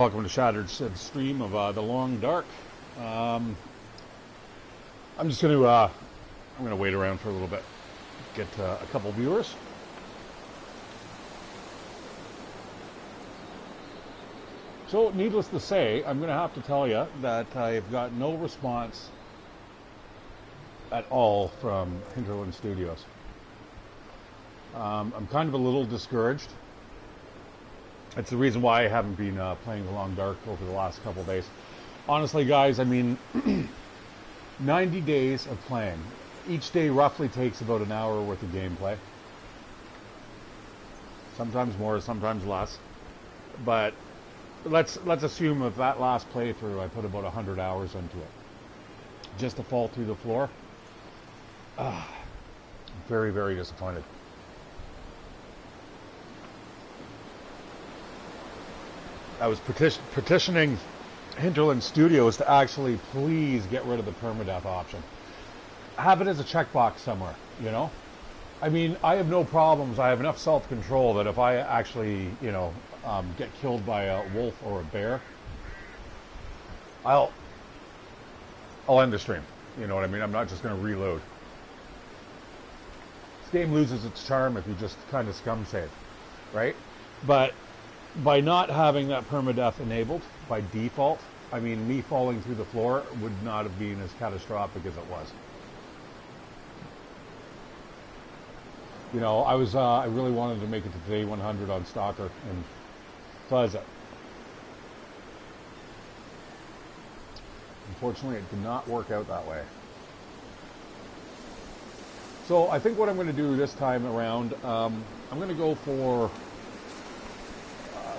Welcome to ShatteredCiv stream of The Long Dark. I'm just going to I'm going to wait around for a little bit, get a couple viewers. So, needless to say, I'm going to have to tell you that I've got no response at all from Hinterland Studios. I'm kind of a little discouraged. It's the reason why I haven't been playing The Long Dark over the last couple of days. Honestly, guys, I mean, 90 days of playing. Each day roughly takes about an hour worth of gameplay. Sometimes more, sometimes less. But let's assume with that last playthrough, I put about 100 hours into it. Just to fall through the floor. Very, very disappointed. I was petitioning Hinterland Studios to actually please get rid of the permadeath option. Have it as a checkbox somewhere, you know? I mean, I have no problems. I have enough self-control that if I actually, you know, get killed by a wolf or a bear, I'll end the stream. You know what I mean? I'm not just going to reload. This game loses its charm if you just kind of scum save, right? But by not having that permadeath enabled by default, I mean, me falling through the floor would not have been as catastrophic as it was. You know, I really wanted to make it to day 100 on Stalker, and does it. Unfortunately, it did not work out that way. So I think what I'm going to do this time around, I'm going to go for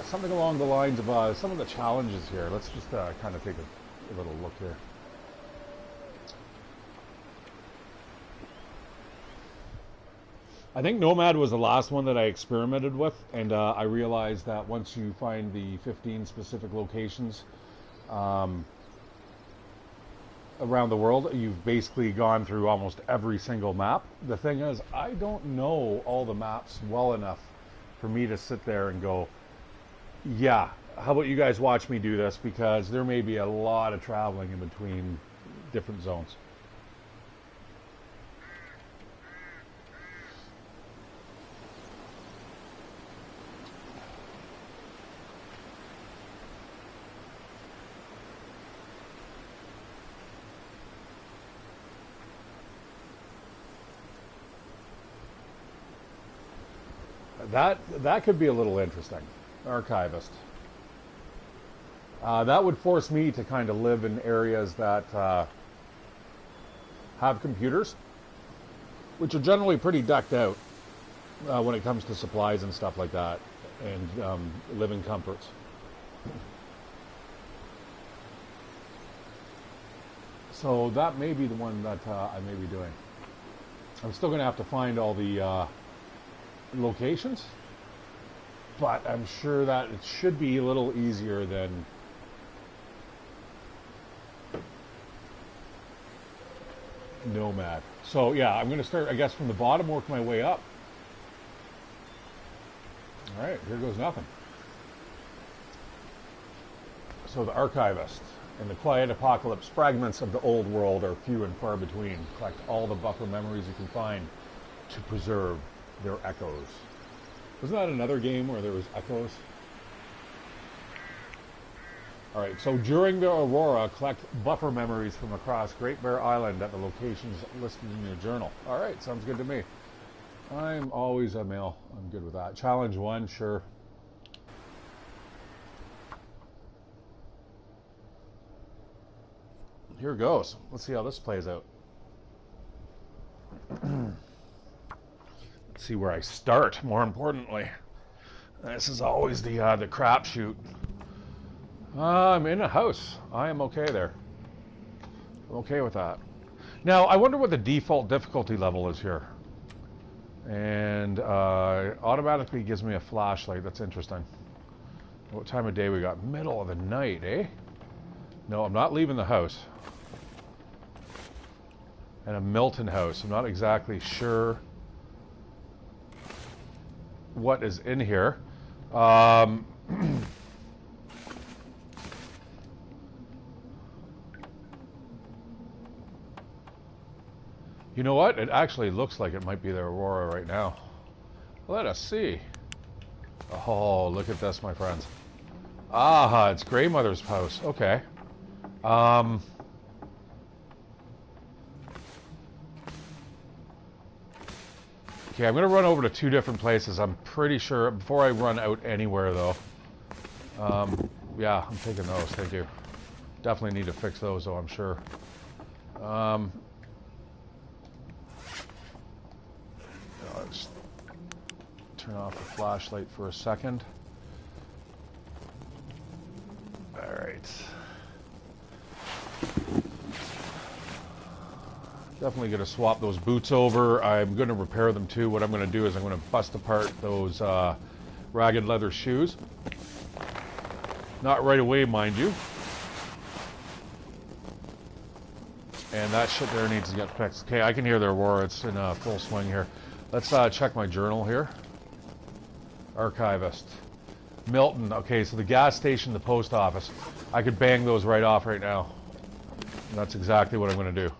something along the lines of some of the challenges here. Let's just kind of take a little look here. I think Nomad was the last one that I experimented with, and I realized that once you find the 15 specific locations around the world, you've basically gone through almost every single map. The thing is, I don't know all the maps well enough for me to sit there and go, yeah, how about you guys watch me do this, because there may be a lot of traveling in between different zones. That could be a little interesting. Archivist. That would force me to kind of live in areas that have computers, which are generally pretty decked out when it comes to supplies and stuff like that, and living comforts. So that may be the one that I may be doing. I'm still going to have to find all the locations, but I'm sure that it should be a little easier than Nomad. So yeah, I'm going to start, I guess, from the bottom, work my way up. All right, here goes nothing. So the Archivist. In the quiet apocalypse, fragments of the old world are few and far between. Collect all the buffer memories you can find to preserve their echoes. Wasn't that another game where there was echoes? All right, so during the Aurora, collect buffer memories from across Great Bear Island at the locations listed in your journal. All right, sounds good to me. I'm always a male. I'm good with that. Challenge 1, sure. Here goes. Let's see how this plays out. See where I start, more importantly. This is always the crapshoot. I'm in a house. I am okay there. I'm okay with that. Now, I wonder what the default difficulty level is here. And automatically gives me a flashlight. That's interesting. What time of day we got? Middle of the night, eh? No, I'm not leaving the house. And a Milton house. I'm not exactly sure what is in here. You know what? It actually looks like it might be the Aurora right now. Let us see. Oh, look at this, my friends. Ah, it's Grey Mother's house. Okay. Okay, I'm going to run over to 2 different places. I'm pretty sure, before I run out anywhere, though. Yeah, I'm taking those. Thank you. Definitely need to fix those, though, I'm sure. I'll just turn off the flashlight for a second. All right. Definitely going to swap those boots over. I'm going to repair them too. What I'm going to do is I'm going to bust apart those ragged leather shoes. Not right away, mind you. And that shit there needs to get fixed. Okay, I can hear the Aurora. It's in full swing here. Let's check my journal here. Archivist. Milton. Okay, so the gas station, the post office. I could bang those right off right now. And that's exactly what I'm going to do.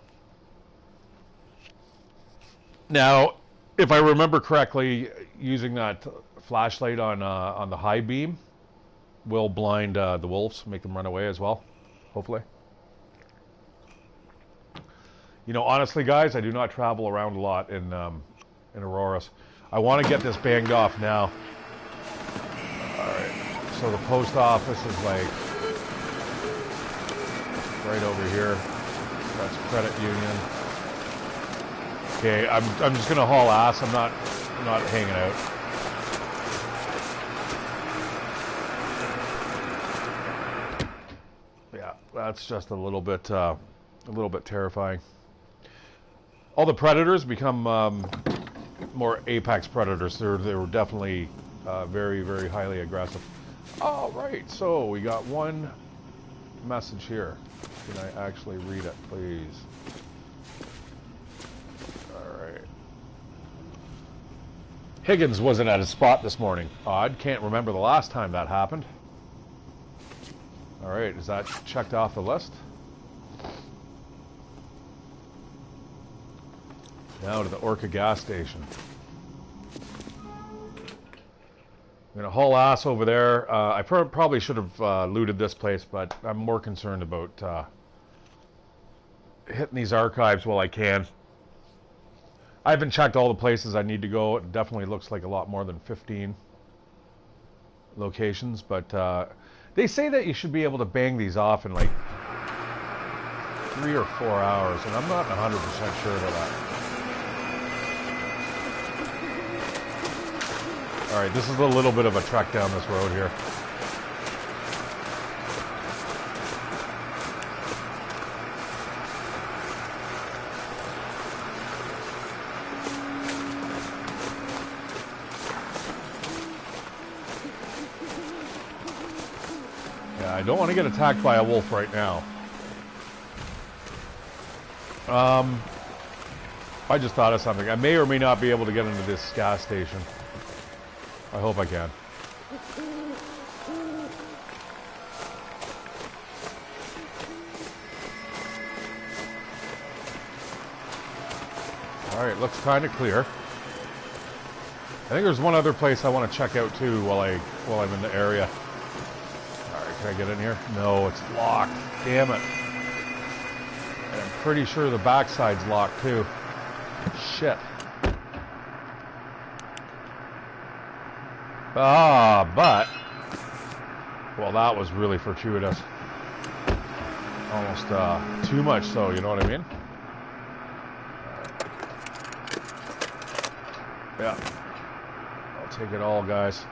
Now, if I remember correctly, using that flashlight on the high beam will blind the wolves, make them run away as well, hopefully. You know, honestly, guys, I do not travel around a lot in Auroras. I want to get this banged off now. All right. So the post office is like right over here. That's credit union. Okay, I'm just gonna haul ass. I'm not hanging out. Yeah, that's just a little bit terrifying. All the predators become more apex predators. They were definitely very, very highly aggressive. All right, so we got one message here. Can I actually read it, please? Higgins wasn't at his spot this morning. Odd. Can't remember the last time that happened. All right, is that checked off the list? Now to the Orca gas station. I'm going to haul ass over there. I probably should have looted this place, but I'm more concerned about hitting these archives while I can. I haven't checked all the places I need to go. It definitely looks like a lot more than 15 locations, but they say that you should be able to bang these off in like 3 or 4 hours, and I'm not 100% sure about that. All right, this is a little bit of a trek down this road here. I don't want to get attacked by a wolf right now. I just thought of something. I may or may not be able to get into this gas station. I hope I can. Alright, looks kind of clear. I think there's one other place I want to check out too while I'm in the area. Can I get in here? No, it's locked. Damn it. And I'm pretty sure the backside's locked too. Shit. But... well, that was really fortuitous. Almost too much so, you know what I mean? Yeah. I'll take it all, guys.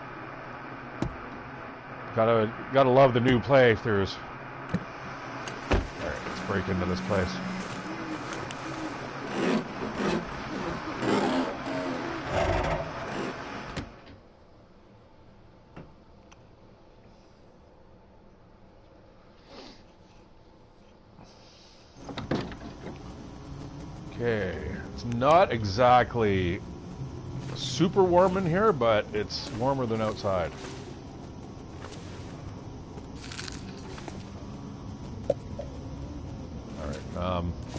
Gotta love the new playthroughs. Alright, let's break into this place. Okay, it's not exactly super warm in here, but it's warmer than outside.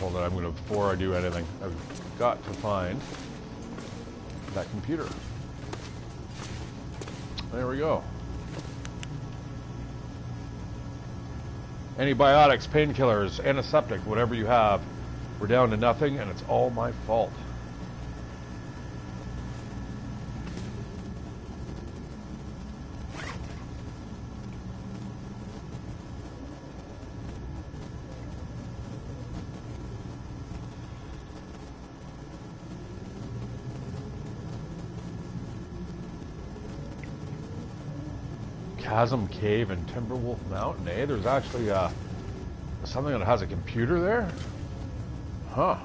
Hold on, I'm gonna, before I do anything, I've got to find that computer. There we go. Antibiotics, painkillers, antiseptic, whatever you have. We're down to nothing, and it's all my fault. Chasm Cave and Timberwolf Mountain, eh? There's actually something that has a computer there? Huh.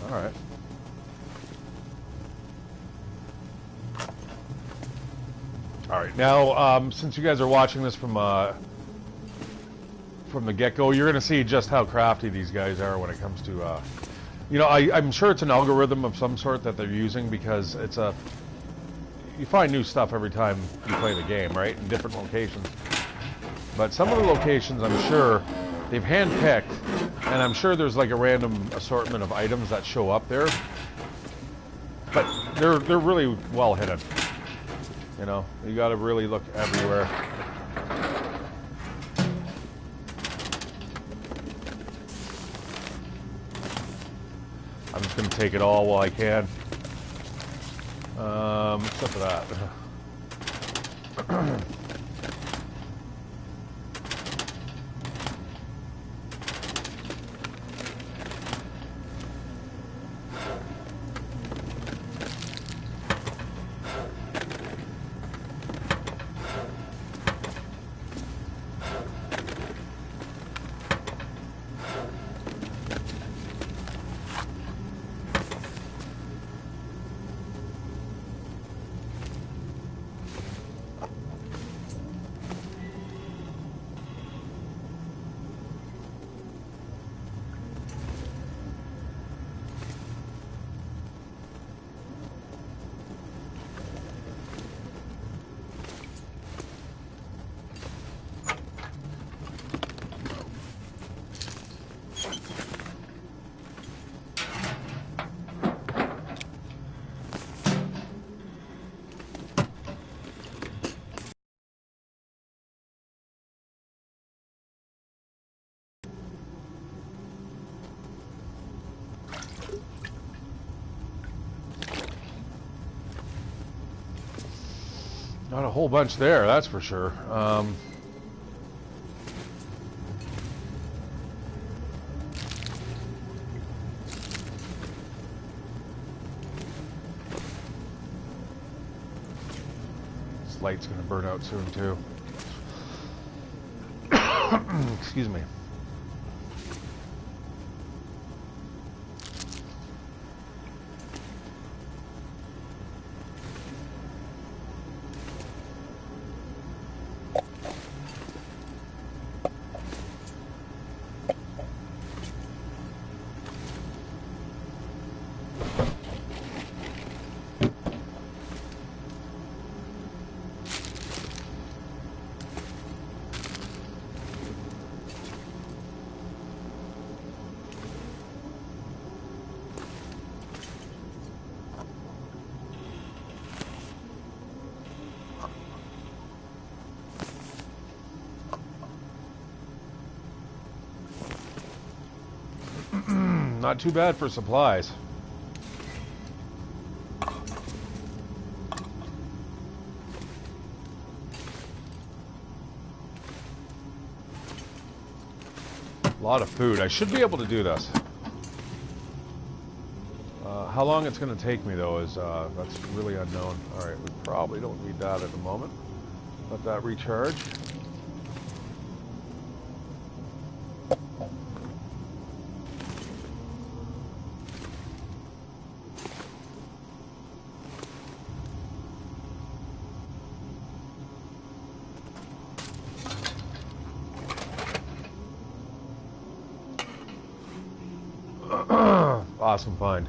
Alright. Alright, now, since you guys are watching this from the get-go, you're going to see just how crafty these guys are when it comes to, you know, I'm sure it's an algorithm of some sort that they're using, because it's a... You find new stuff every time you play the game, right? In different locations. But some of the locations, I'm sure, they've hand-picked, and I'm sure there's like a random assortment of items that show up there. But they're really well hidden. You know, you gotta really look everywhere. I'm just gonna take it all while I can. Except for that. Not a whole bunch there, that's for sure. This light's gonna burn out soon too. Excuse me. Not too bad for supplies. A lot of food. I should be able to do this. How long it's going to take me, though, is that's really unknown. All right, we probably don't need that at the moment. Let that recharge. Awesome find.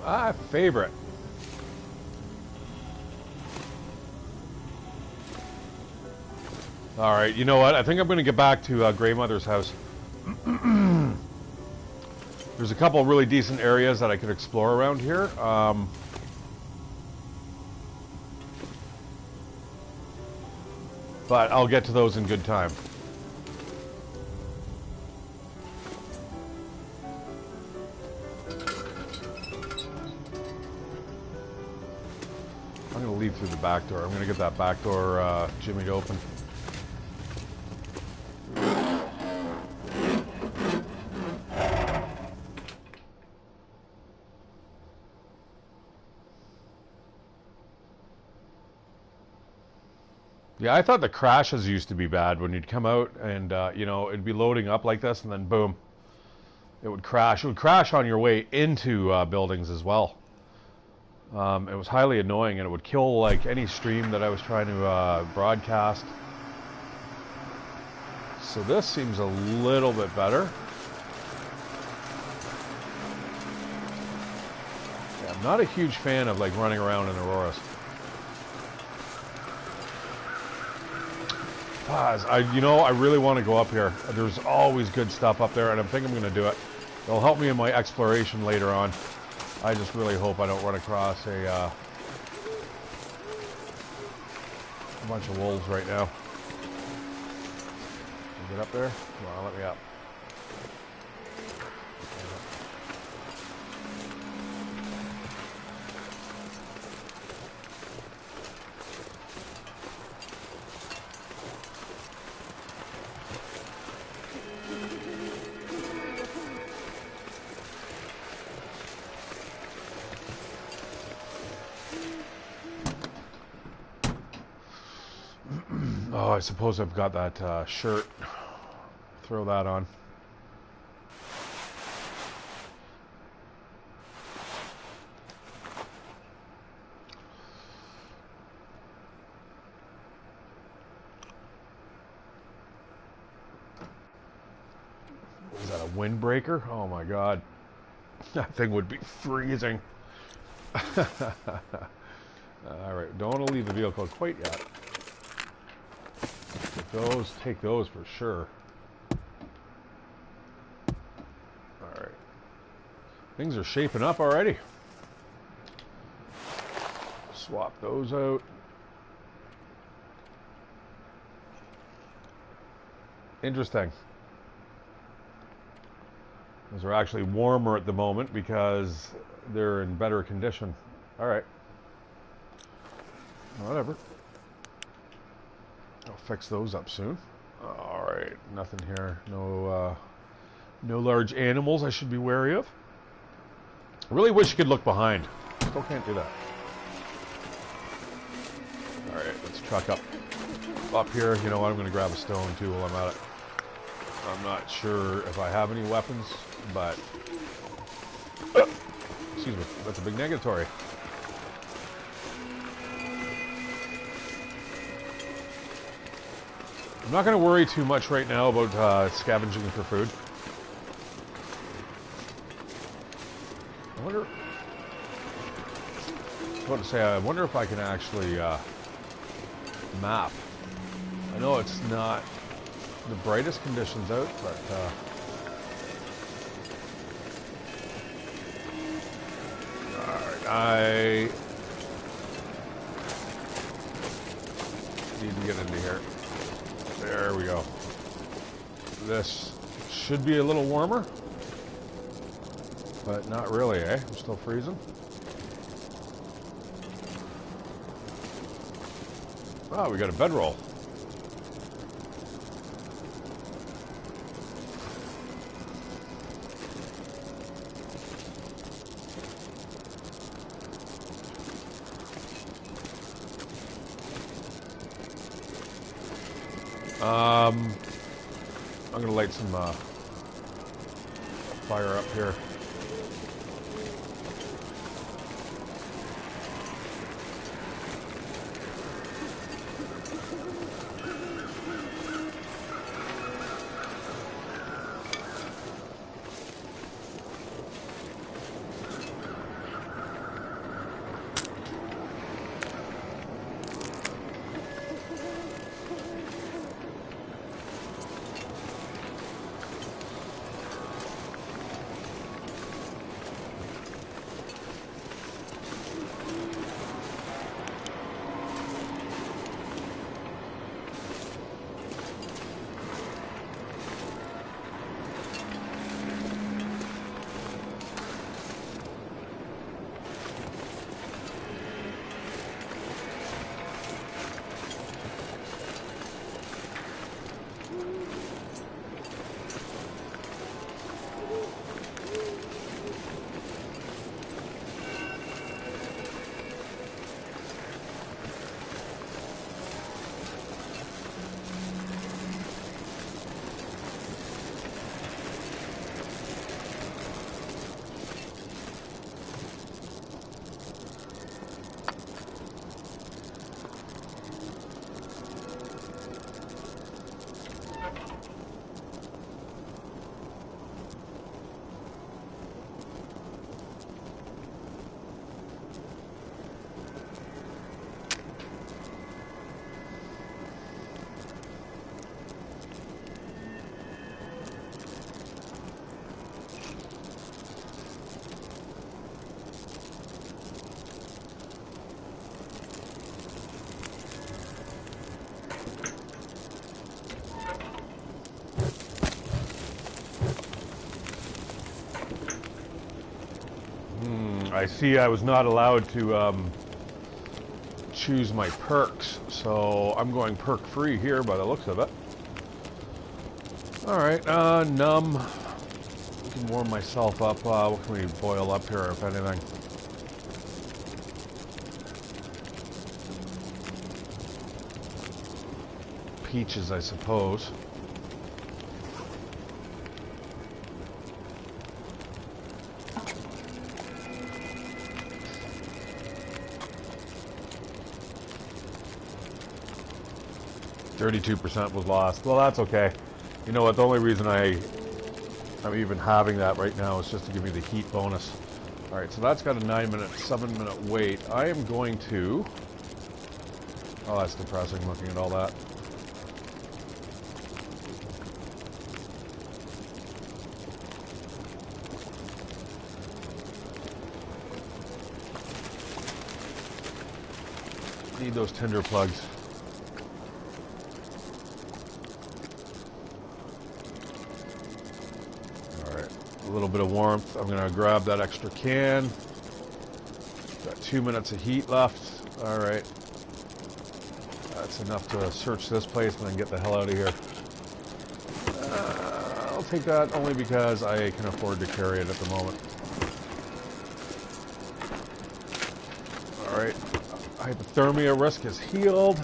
My favorite. All right, you know what? I think I'm going to get back to Grey Mother's house. There's a couple really decent areas that I could explore around here. But I'll get to those in good time. I'm going to leave through the back door. I'm going to get that back door jimmied open. Yeah, I thought the crashes used to be bad when you'd come out and, you know, it'd be loading up like this and then boom, it would crash. It would crash on your way into buildings as well. It was highly annoying and it would kill like any stream that I was trying to broadcast. So this seems a little bit better. Yeah, I'm not a huge fan of like running around in Auroras. You know, I really want to go up here. There's always good stuff up there, and I think I'm going to do it. It'll help me in my exploration later on. I just really hope I don't run across a bunch of wolves right now. Can I get up there? Come on, let me up. Oh, I suppose I've got that shirt. Throw that on. Is that a windbreaker? Oh my god. That thing would be freezing. Alright, don't want to leave the vehicle quite yet. Take those for sure. Alright. Things are shaping up already. Swap those out. Interesting. Those are actually warmer at the moment because they're in better condition. Alright. Whatever. I'll fix those up soon. Alright, nothing here. No large animals I should be wary of. I really wish you could look behind. Still can't do that. Alright, let's truck up here. You know what, I'm going to grab a stone too while I'm at it. I'm not sure if I have any weapons, but... excuse me, that's a big negatory. I'm not going to worry too much right now about scavenging for food. I wonder... I was about to say, I wonder if I can actually map. I know it's not the brightest conditions out, but... Alright, I need to get into here. There we go. This should be a little warmer, but not really, eh? I'm still freezing. Oh, we got a bedroll. I'm gonna light some fire up here. I see I was not allowed to choose my perks, so I'm going perk free here by the looks of it. Alright, numb. I can warm myself up. What can we boil up here, if anything? Peaches, I suppose. %32% was lost. Well, that's okay. You know what? The only reason I'm even having that right now is just to give me the heat bonus. All right, so that's got a 9-minute, 7-minute wait. I am going to... Oh, that's depressing looking at all that. Need those tinder plugs. A little bit of warmth. I'm going to grab that extra can. Got 2 minutes of heat left. All right. That's enough to search this place and then get the hell out of here. I'll take that only because I can afford to carry it at the moment. All right. Hypothermia risk is healed.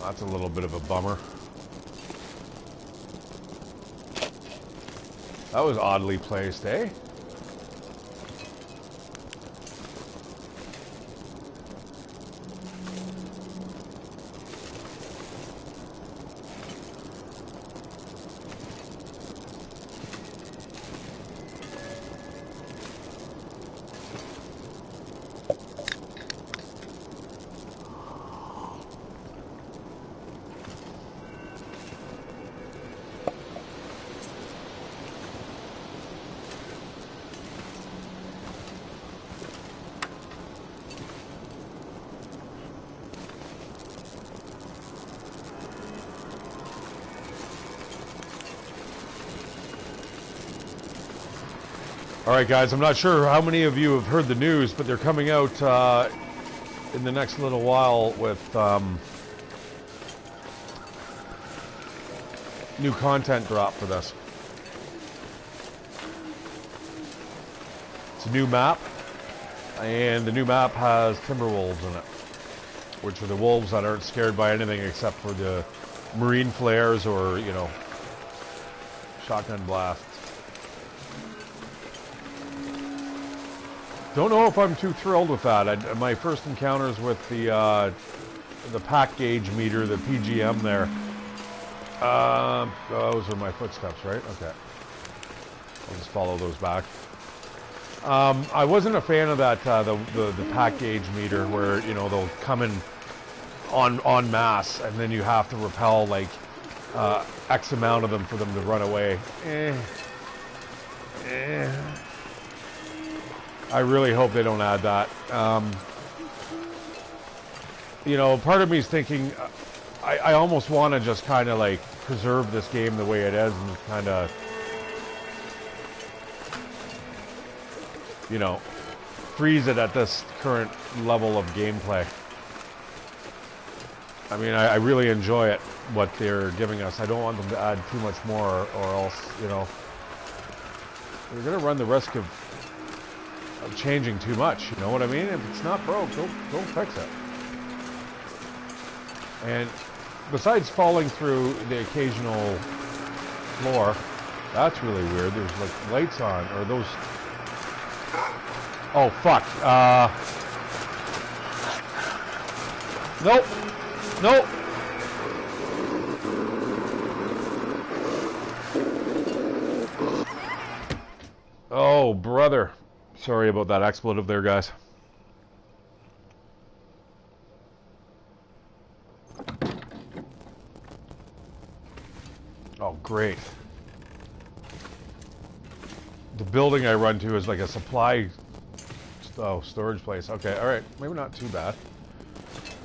That's a little bit of a bummer. That was oddly placed, eh? Alright guys, I'm not sure how many of you have heard the news, but they're coming out in the next little while with new content drop for this. It's a new map, and the new map has timber wolves in it, which are the wolves that aren't scared by anything except for the marine flares or, you know, shotgun blasts. Don't know if I'm too thrilled with that. My first encounters with the pack gauge meter, the PGM there. Those are my footsteps, right? Okay. I'll just follow those back. I wasn't a fan of that the pack gauge meter where, you know, they'll come in en masse and then you have to repel like X amount of them for them to run away. I really hope they don't add that. You know, part of me is thinking, I almost want to just kind of like preserve this game the way it is and kind of, you know, freeze it at this current level of gameplay. I mean, I really enjoy it, what they're giving us. I don't want them to add too much more or else, you know, we're going to run the risk of changing too much, you know what I mean? If it's not broke, don't fix it. And besides falling through the occasional floor, that's really weird. There's like lights on, or those... Oh, fuck. Nope. Nope. Oh, brother. Sorry about that expletive there, guys. Oh, great. The building I run to is like a supply Oh, storage place. Okay, all right. Maybe not too bad.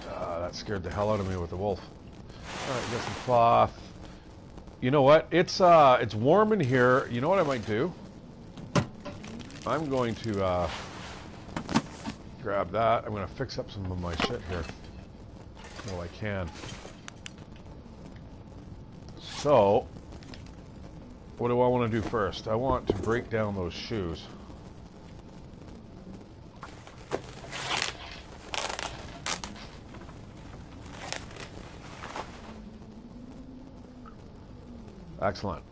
That scared the hell out of me with the wolf. All right, get some cloth. You know what? It's warm in here. You know what I might do? I'm going to grab that. I'm going to fix up some of my shit here. Well, I can. So, what do I want to do first? I want to break down those shoes. Excellent.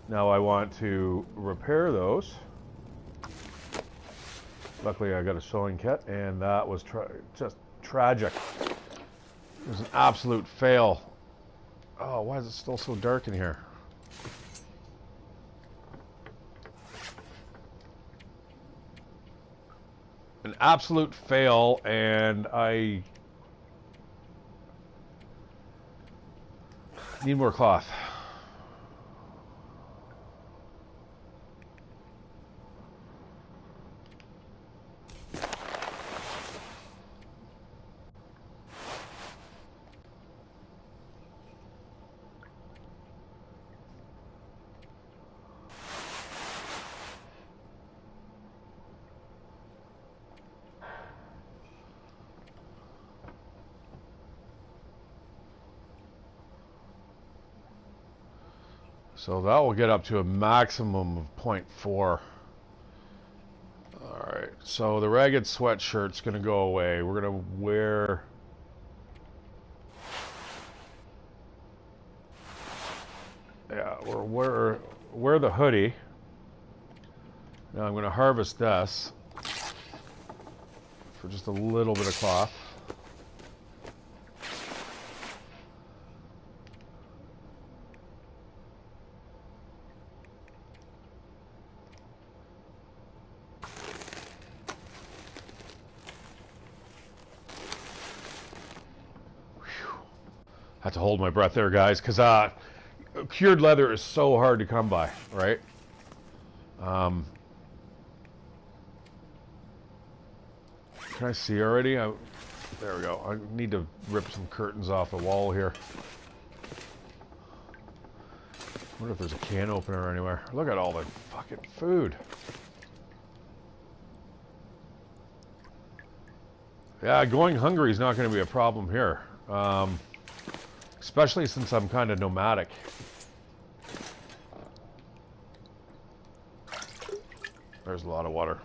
Now I want to repair those. Luckily I got a sewing kit, and that was just tragic. It was an absolute fail. Oh, why is it still so dark in here? An absolute fail, and I need more cloth. So that will get up to a maximum of 0.4. Alright, so the ragged sweatshirt's going to go away. We're going to wear... Yeah, wear the hoodie. Now I'm going to harvest this for just a little bit of cloth. Had to hold my breath there, guys, because cured leather is so hard to come by, right? Can I see already? There we go. I need to rip some curtains off the wall here. I wonder if there's a can opener anywhere. Look at all the fucking food. Yeah, going hungry is not going to be a problem here. Especially since I'm kind of nomadic. There's a lot of water.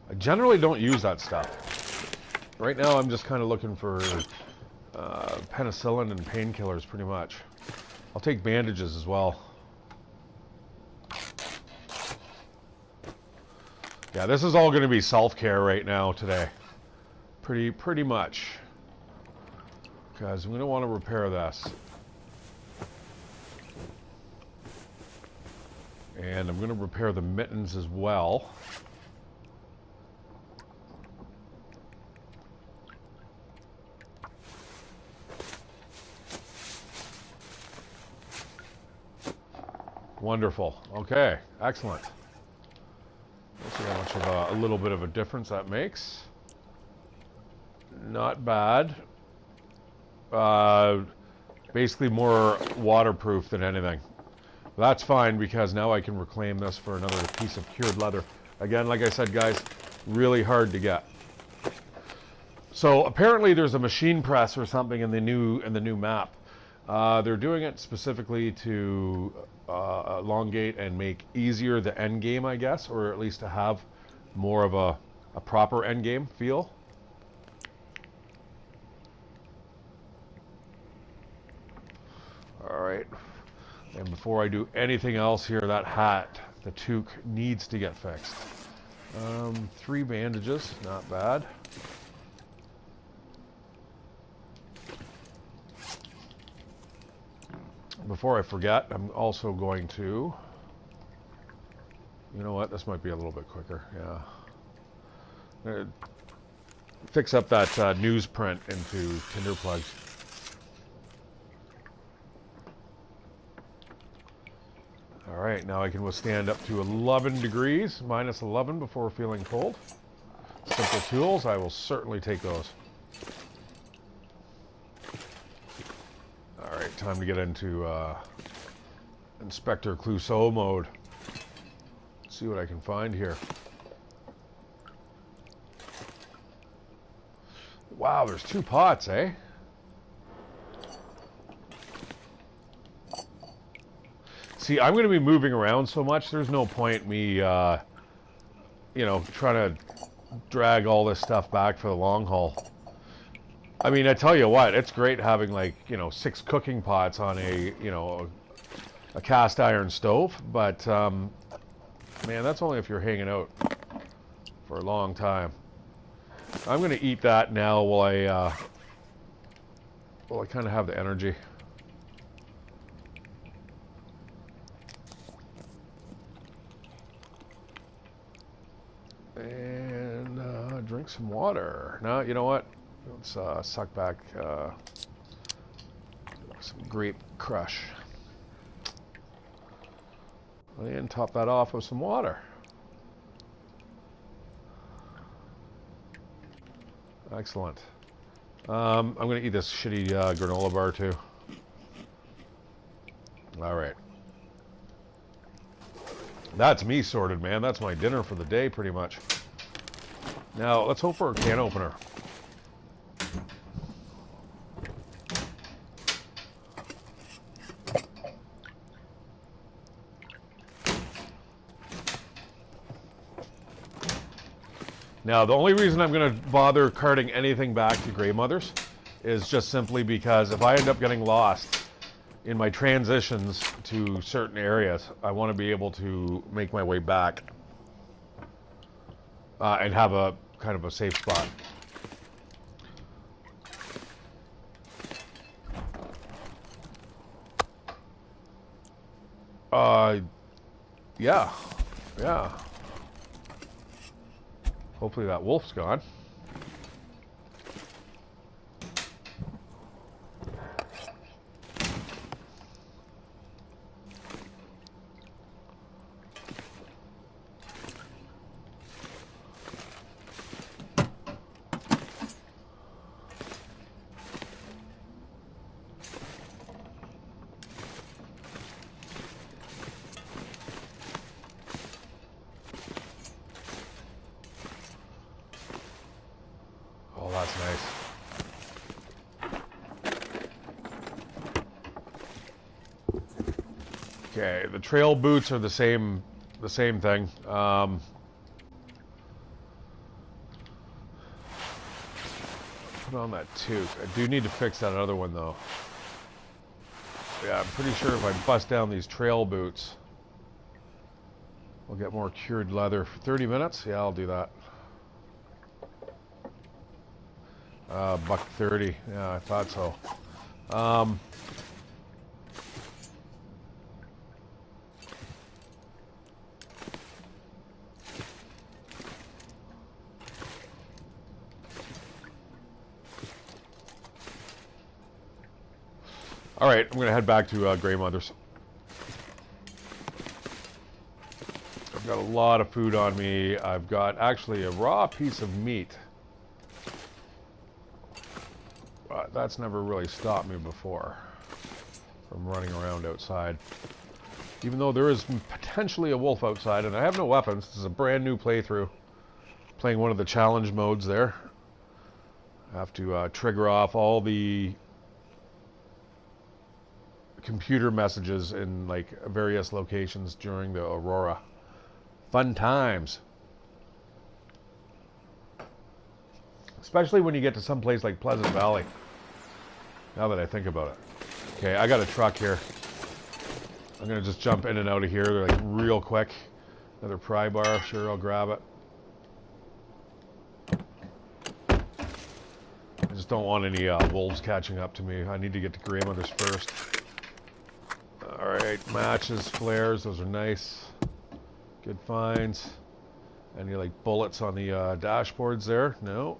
I generally don't use that stuff. Right now I'm just kind of looking for penicillin and painkillers, pretty much. I'll take bandages as well. Yeah, this is all going to be self-care right now today. Pretty much. Because I'm going to want to repair this. And I'm going to repair the mittens as well. Wonderful. Okay, excellent. Let's see how much of a little bit of a difference that makes. Not bad. Basically more waterproof than anything. That's fine, because now I can reclaim this for another piece of cured leather. Again, like I said, guys, really hard to get. So apparently there's a machine press or something in the new map. They're doing it specifically to elongate and make easier the end game, I guess, or at least to have more of a proper end game feel. All right. And before I do anything else here, that hat, the toque, needs to get fixed. 3 bandages, not bad. Before I forget, I'm also going to... You know what? This might be a little bit quicker. Yeah. Fix up that newsprint into tinder plugs. Alright, now I can withstand up to 11 degrees, minus 11 before feeling cold. Simple tools, I will certainly take those. Alright, time to get into Inspector Clouseau mode. Let's see what I can find here. Wow, there's 2 pots, eh? See, I'm going to be moving around so much, there's no point me, you know, trying to drag all this stuff back for the long haul. I mean, I tell you what, it's great having, like, you know, 6 cooking pots on a, you know, a cast iron stove, but, man, that's only if you're hanging out for a long time. I'm going to eat that now while I kind of have the energy. And drink some water. No, you know what? Let's suck back some grape crush. And top that off with some water. Excellent. I'm going to eat this shitty granola bar too. All right. That's me sorted, man. That's my dinner for the day, pretty much. Now, let's hope for a can opener. Now, the only reason I'm going to bother carting anything back to Grey Mother's is just simply because if I end up getting lost in my transitions to certain areas, I want to be able to make my way back and have a kind of a safe spot. Yeah. Hopefully that wolf's gone. That's nice. Okay, the trail boots are the same thing. Put on that toque. I do need to fix that other one though. Yeah, I'm pretty sure if I bust down these trail boots, we'll get more cured leather for 30 minutes. Yeah, I'll do that. $1.30. Yeah, I thought so. All right, I'm going to head back to Grey Mother's. I've got a lot of food on me. I've got actually a raw piece of meat. But that's never really stopped me before from running around outside. Even though there is potentially a wolf outside, and I have no weapons. This is a brand new playthrough. Playing one of the challenge modes there. I have to trigger off all the computer messages in like various locations during the Aurora. Fun times. Especially when you get to some place like Pleasant Valley. Now that I think about it. Okay, I got a truck here. I'm gonna just jump in and out of here like real quick. Another pry bar, sure I'll grab it. I just don't want any wolves catching up to me. I need to get to Grey Mother's first. Alright, matches, flares, those are nice. Good finds. Any like bullets on the dashboards there? No.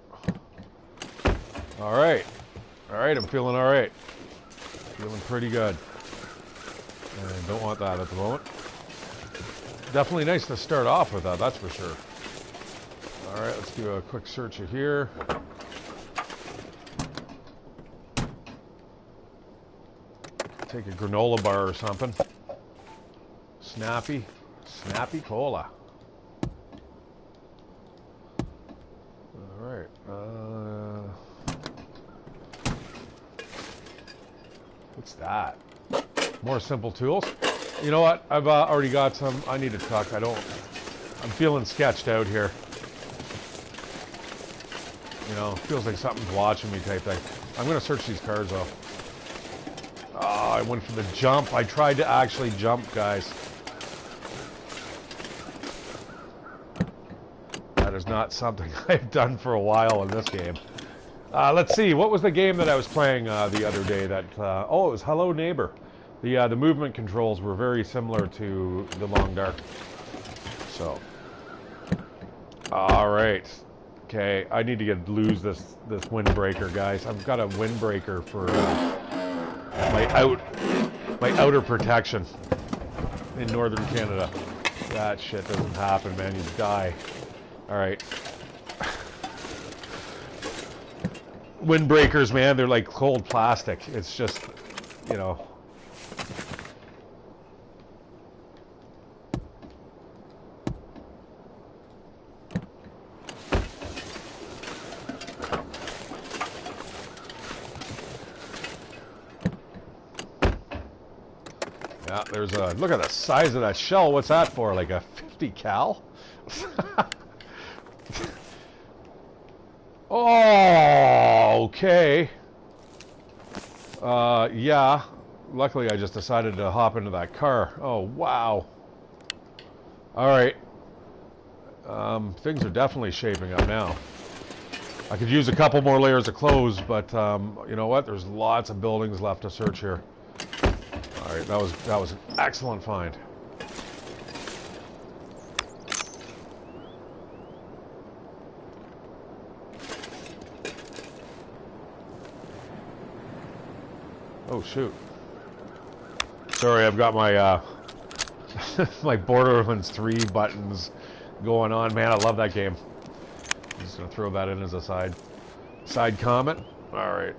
All right. All right, I'm feeling all right. Feeling pretty good. And don't want that at the moment. Definitely nice to start off with that, that's for sure. All right, let's do a quick search of here. Take a granola bar or something. Snappy cola. All right. What's that? More simple tools. You know what? I've already got some. I need a truck. I'm feeling sketched out here. You know, feels like something's watching me type thing. I'm gonna search these cars though. Oh, I went for the jump. I tried to actually jump, guys. That is not something I've done for a while in this game. Let's see. What was the game that I was playing the other day? That oh, it was Hello Neighbor. The movement controls were very similar to the Long Dark. So, all right. Okay, I need to lose this windbreaker, guys. I've got a windbreaker for my outer protection in northern Canada. That shit doesn't happen, man. You die. All right. Windbreakers, man, they're like cold plastic. It's just, you know. Yeah, there's a, look at the size of that shell. What's that for? Like a 50 cal? Oh, okay. Yeah. Luckily, I just decided to hop into that car. Oh, wow. All right. Things are definitely shaping up now. I could use a couple more layers of clothes, but you know what? There's lots of buildings left to search here. All right, that was an excellent find. Oh shoot! Sorry, I've got my my Borderlands 3 buttons going on. Man, I love that game. I'm just gonna throw that in as a side comment. All right.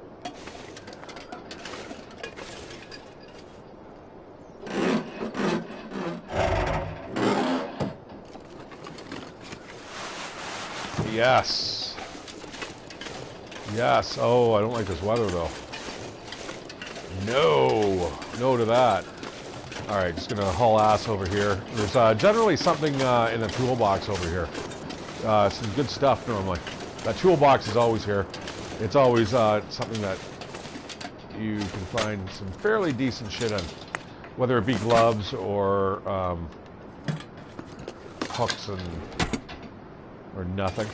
Yes. Yes. Oh, I don't like this weather though. No to that. All right, just gonna haul ass over here. There's generally something in the toolbox over here. Some good stuff normally. That toolbox is always here. It's always something that you can find some fairly decent shit in, whether it be gloves or hooks or nothing.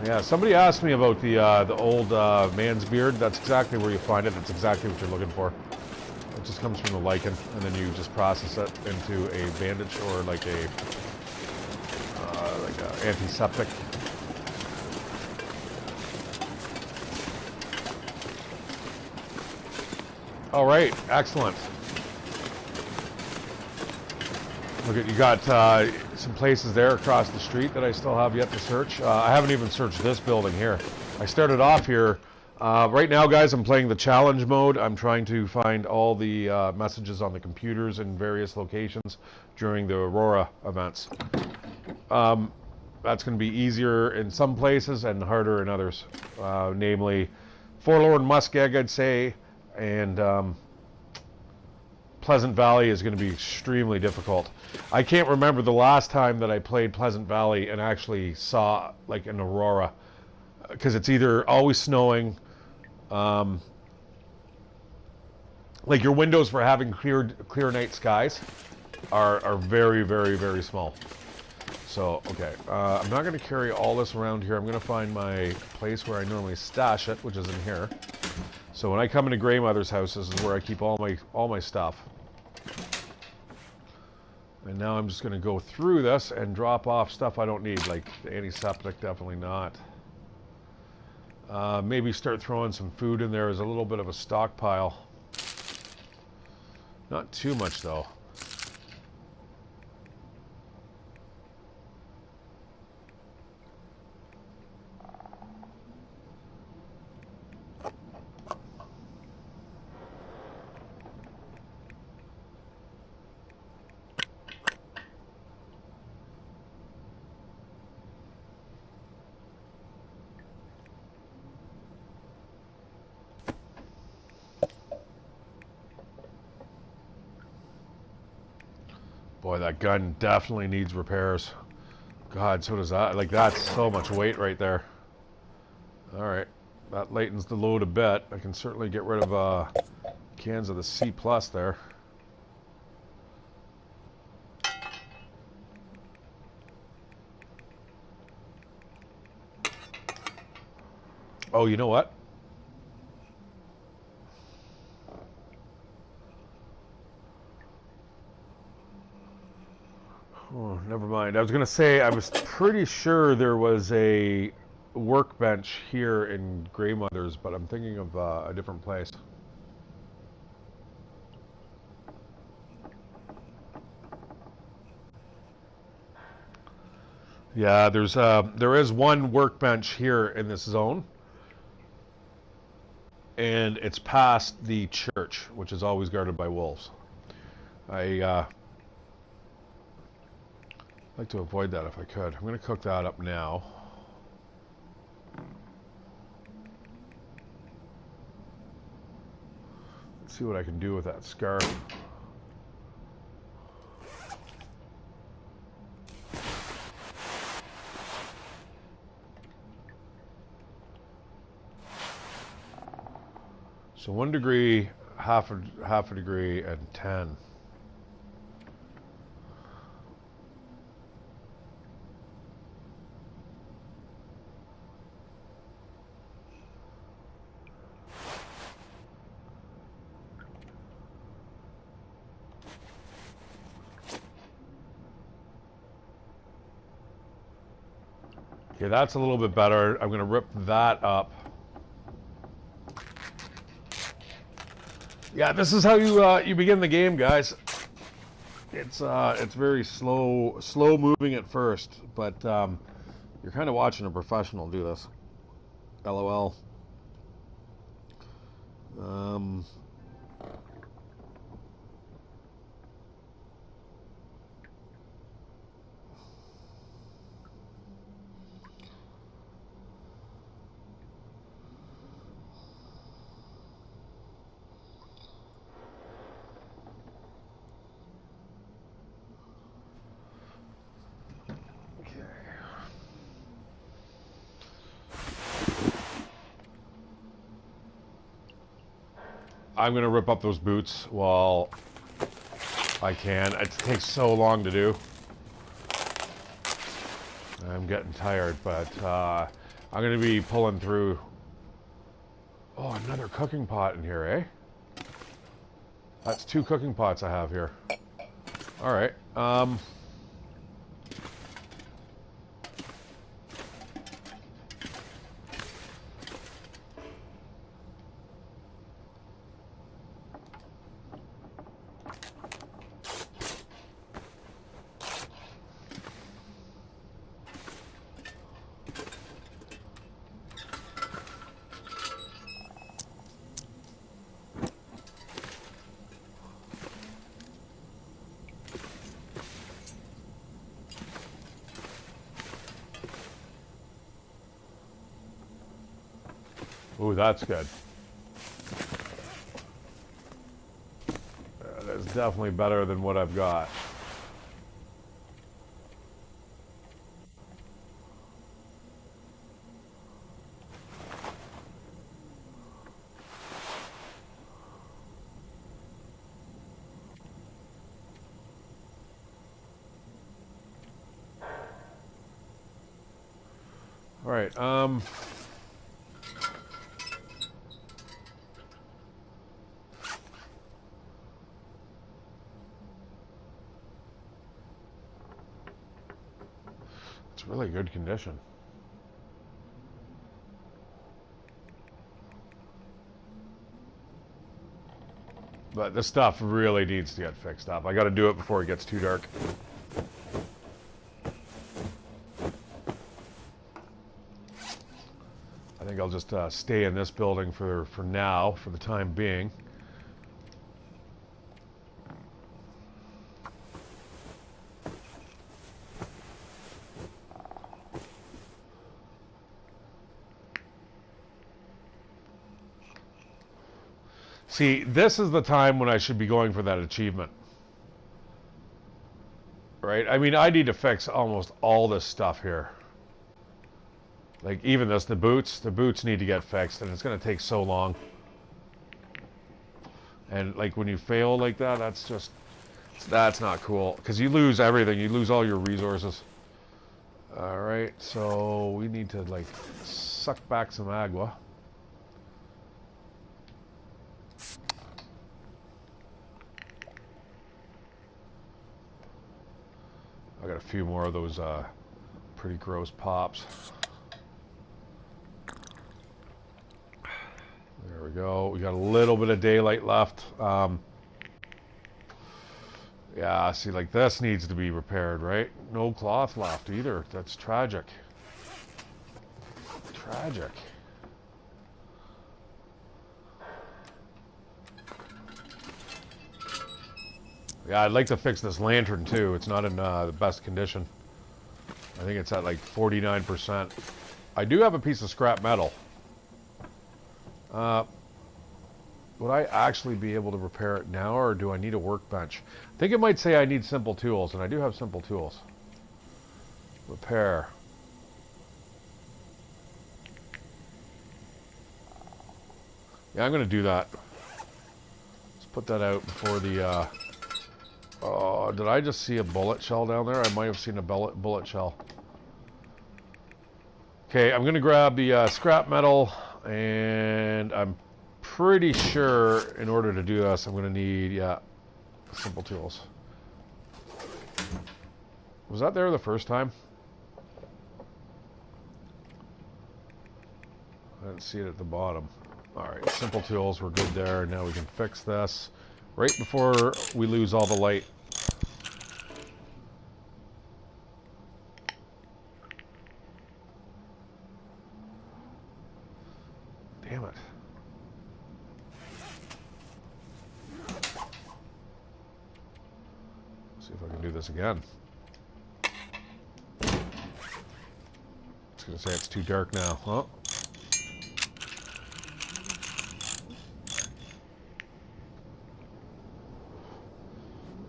Yeah, somebody asked me about the old man's beard. That's exactly where you find it. That's exactly what you're looking for. It just comes from the lichen, and then you just process it into a bandage or like a antiseptic. All right, excellent. Look at, you got some places there across the street that I still have yet to search. I haven't even searched this building here. I started off here. Right now, guys, I'm playing the challenge mode. I'm trying to find all the messages on the computers in various locations during the Aurora events. That's going to be easier in some places and harder in others. Namely, Forlorn Muskeg, I'd say, and Pleasant Valley is going to be extremely difficult. I can't remember the last time that I played Pleasant Valley and actually saw like an aurora, because it's either always snowing, like your windows for having clear night skies are very, very, very small. So, okay, I'm not going to carry all this around here. I'm going to find my place where I normally stash it, which is in here. So when I come into Grey Mother's house, this is where I keep all my stuff. And now I'm just going to go through this and drop off stuff I don't need, like the antiseptic, definitely not. Maybe start throwing some food in there as a little bit of a stockpile. Not too much, though. Boy, that gun definitely needs repairs. God, so does that. Like, that's so much weight right there. Alright, that lightens the load a bit. I can certainly get rid of cans of the C+ there. Oh, you know what? Oh, never mind. I was going to say, I was pretty sure there was a workbench here in Grey Mother's, but I'm thinking of a different place. Yeah, there is one workbench here in this zone, and it's past the church, which is always guarded by wolves. I like to avoid that if I could. I'm going to cook that up now. Let's see what I can do with that scarf. So 1 degree, half a degree, and 10. Okay, that's a little bit better. I'm going to rip that up. Yeah, this is how you begin the game, guys. It's very slow moving at first, but you're kind of watching a professional do this. LOL. I'm going to rip up those boots while I can. It takes so long to do. I'm getting tired, but I'm going to be pulling through. Oh, another cooking pot in here, eh? That's 2 cooking pots I have here. All right. Ooh, that's good. That's definitely better than what I've got. Right, it's really good condition. But this stuff really needs to get fixed up. I got to do it before it gets too dark. I think I'll just stay in this building for now, for the time being. See, this is the time when I should be going for that achievement. Right? I mean, I need to fix almost all this stuff here. Like, even this, the boots need to get fixed, and it's going to take so long. And, like, when you fail like that, that's not cool. Because you lose everything. You lose all your resources. Alright, so we need to, like, suck back some agua. I got a few more of those pretty gross pops. There we go. We got a little bit of daylight left. Yeah, see, like this needs to be repaired, right? No cloth left either. That's tragic. Tragic. Yeah, I'd like to fix this lantern too. It's not in the best condition. I think it's at like 49%. I do have a piece of scrap metal. Would I actually be able to repair it now, or do I need a workbench? I think it might say I need simple tools, and I do have simple tools. Repair. Yeah, I'm going to do that. Let's put that out before the... Oh, did I just see a bullet shell down there? I might have seen a bullet shell. Okay, I'm going to grab the scrap metal, and I'm pretty sure in order to do this, I'm going to need, yeah, simple tools. Was that there the first time? I didn't see it at the bottom. Alright, simple tools, we're good there. Now we can fix this right before we lose all the light. Damn it. See if I can do this again. I was going to say it's too dark now. Huh?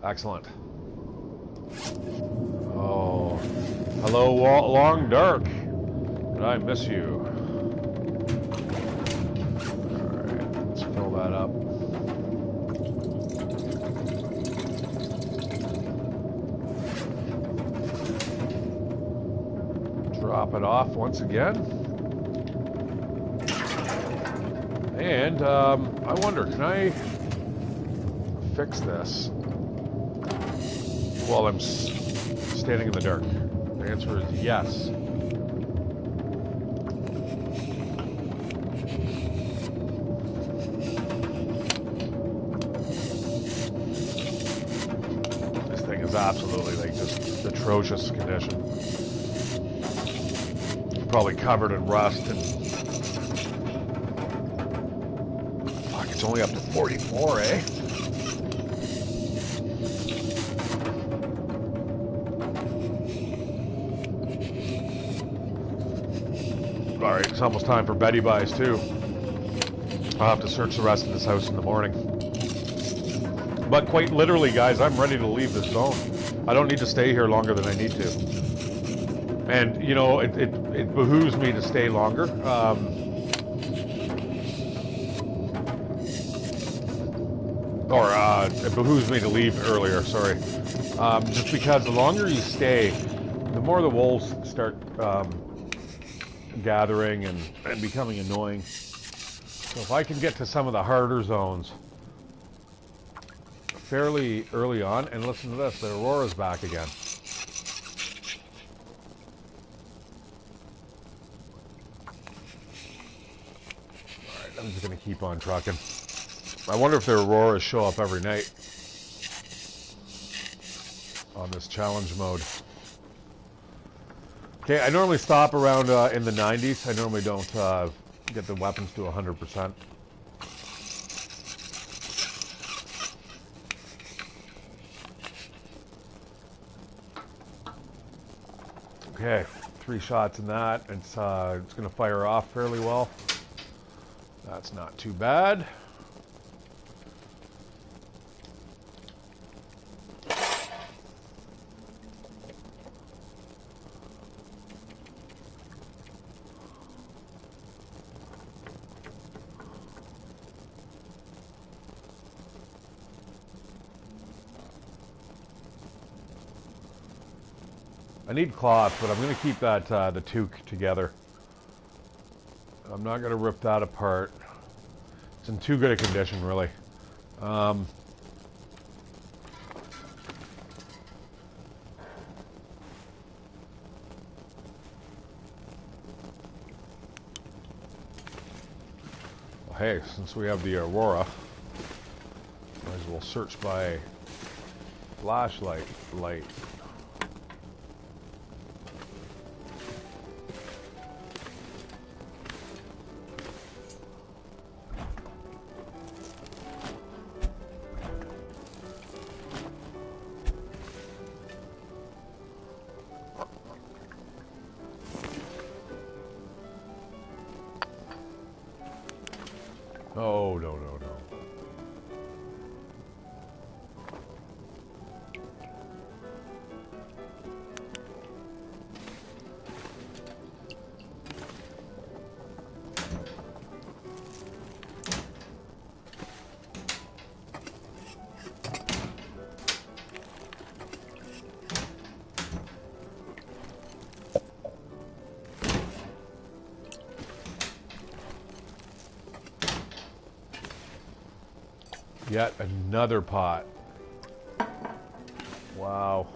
Excellent. Oh, hello, Long Dark. Did I miss you? Alright, let's fill that up. Drop it off once again. And, I wonder, can I fix this while I'm standing in the dark? The answer is yes. This thing is absolutely, like, just atrocious condition. Probably covered in rust and... Fuck, it's only up to 44, eh? Alright, it's almost time for Betty buys too. I'll have to search the rest of this house in the morning. But quite literally, guys, I'm ready to leave this zone. I don't need to stay here longer than I need to. And, you know, it behooves me to stay longer. It behooves me to leave earlier, sorry. Just because the longer you stay, the more the wolves start gathering and becoming annoying. So if I can get to some of the harder zones fairly early on, and listen to this, the Aurora's back again. Alright, I'm just going to keep on trucking. I wonder if the Auroras show up every night on this challenge mode. Okay, I normally stop around in the 90s. I normally don't get the weapons to 100%. Okay, 3 shots in that. It's going to fire off fairly well. That's not too bad. I need cloth, but I'm going to keep that the toque together. I'm not going to rip that apart. It's in too good a condition, really. Well, hey, since we have the Aurora, might as well search by flashlight light. Oh, no, no, no. Yet another pot. Wow.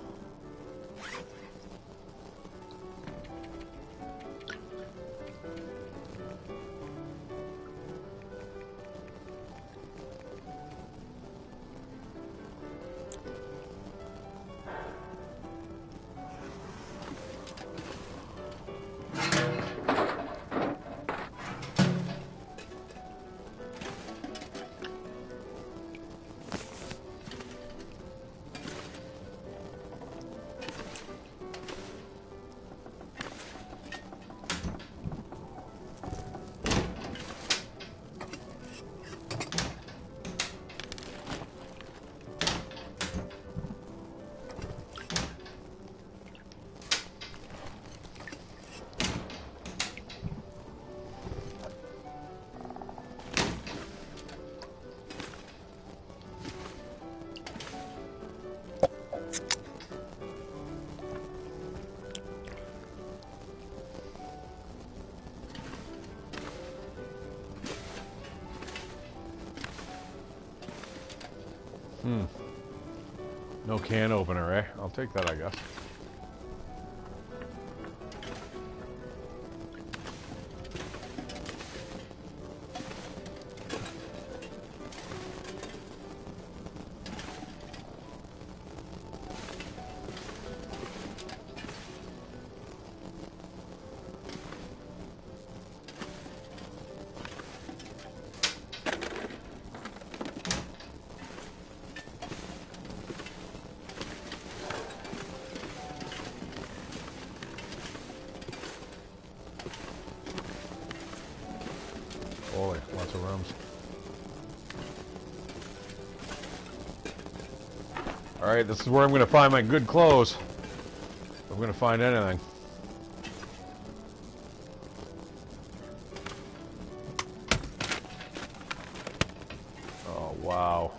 No can opener, eh? I'll take that, I guess. Holy, lots of rooms. Alright, this is where I'm going to find my good clothes. If I'm going to find anything. Oh, wow.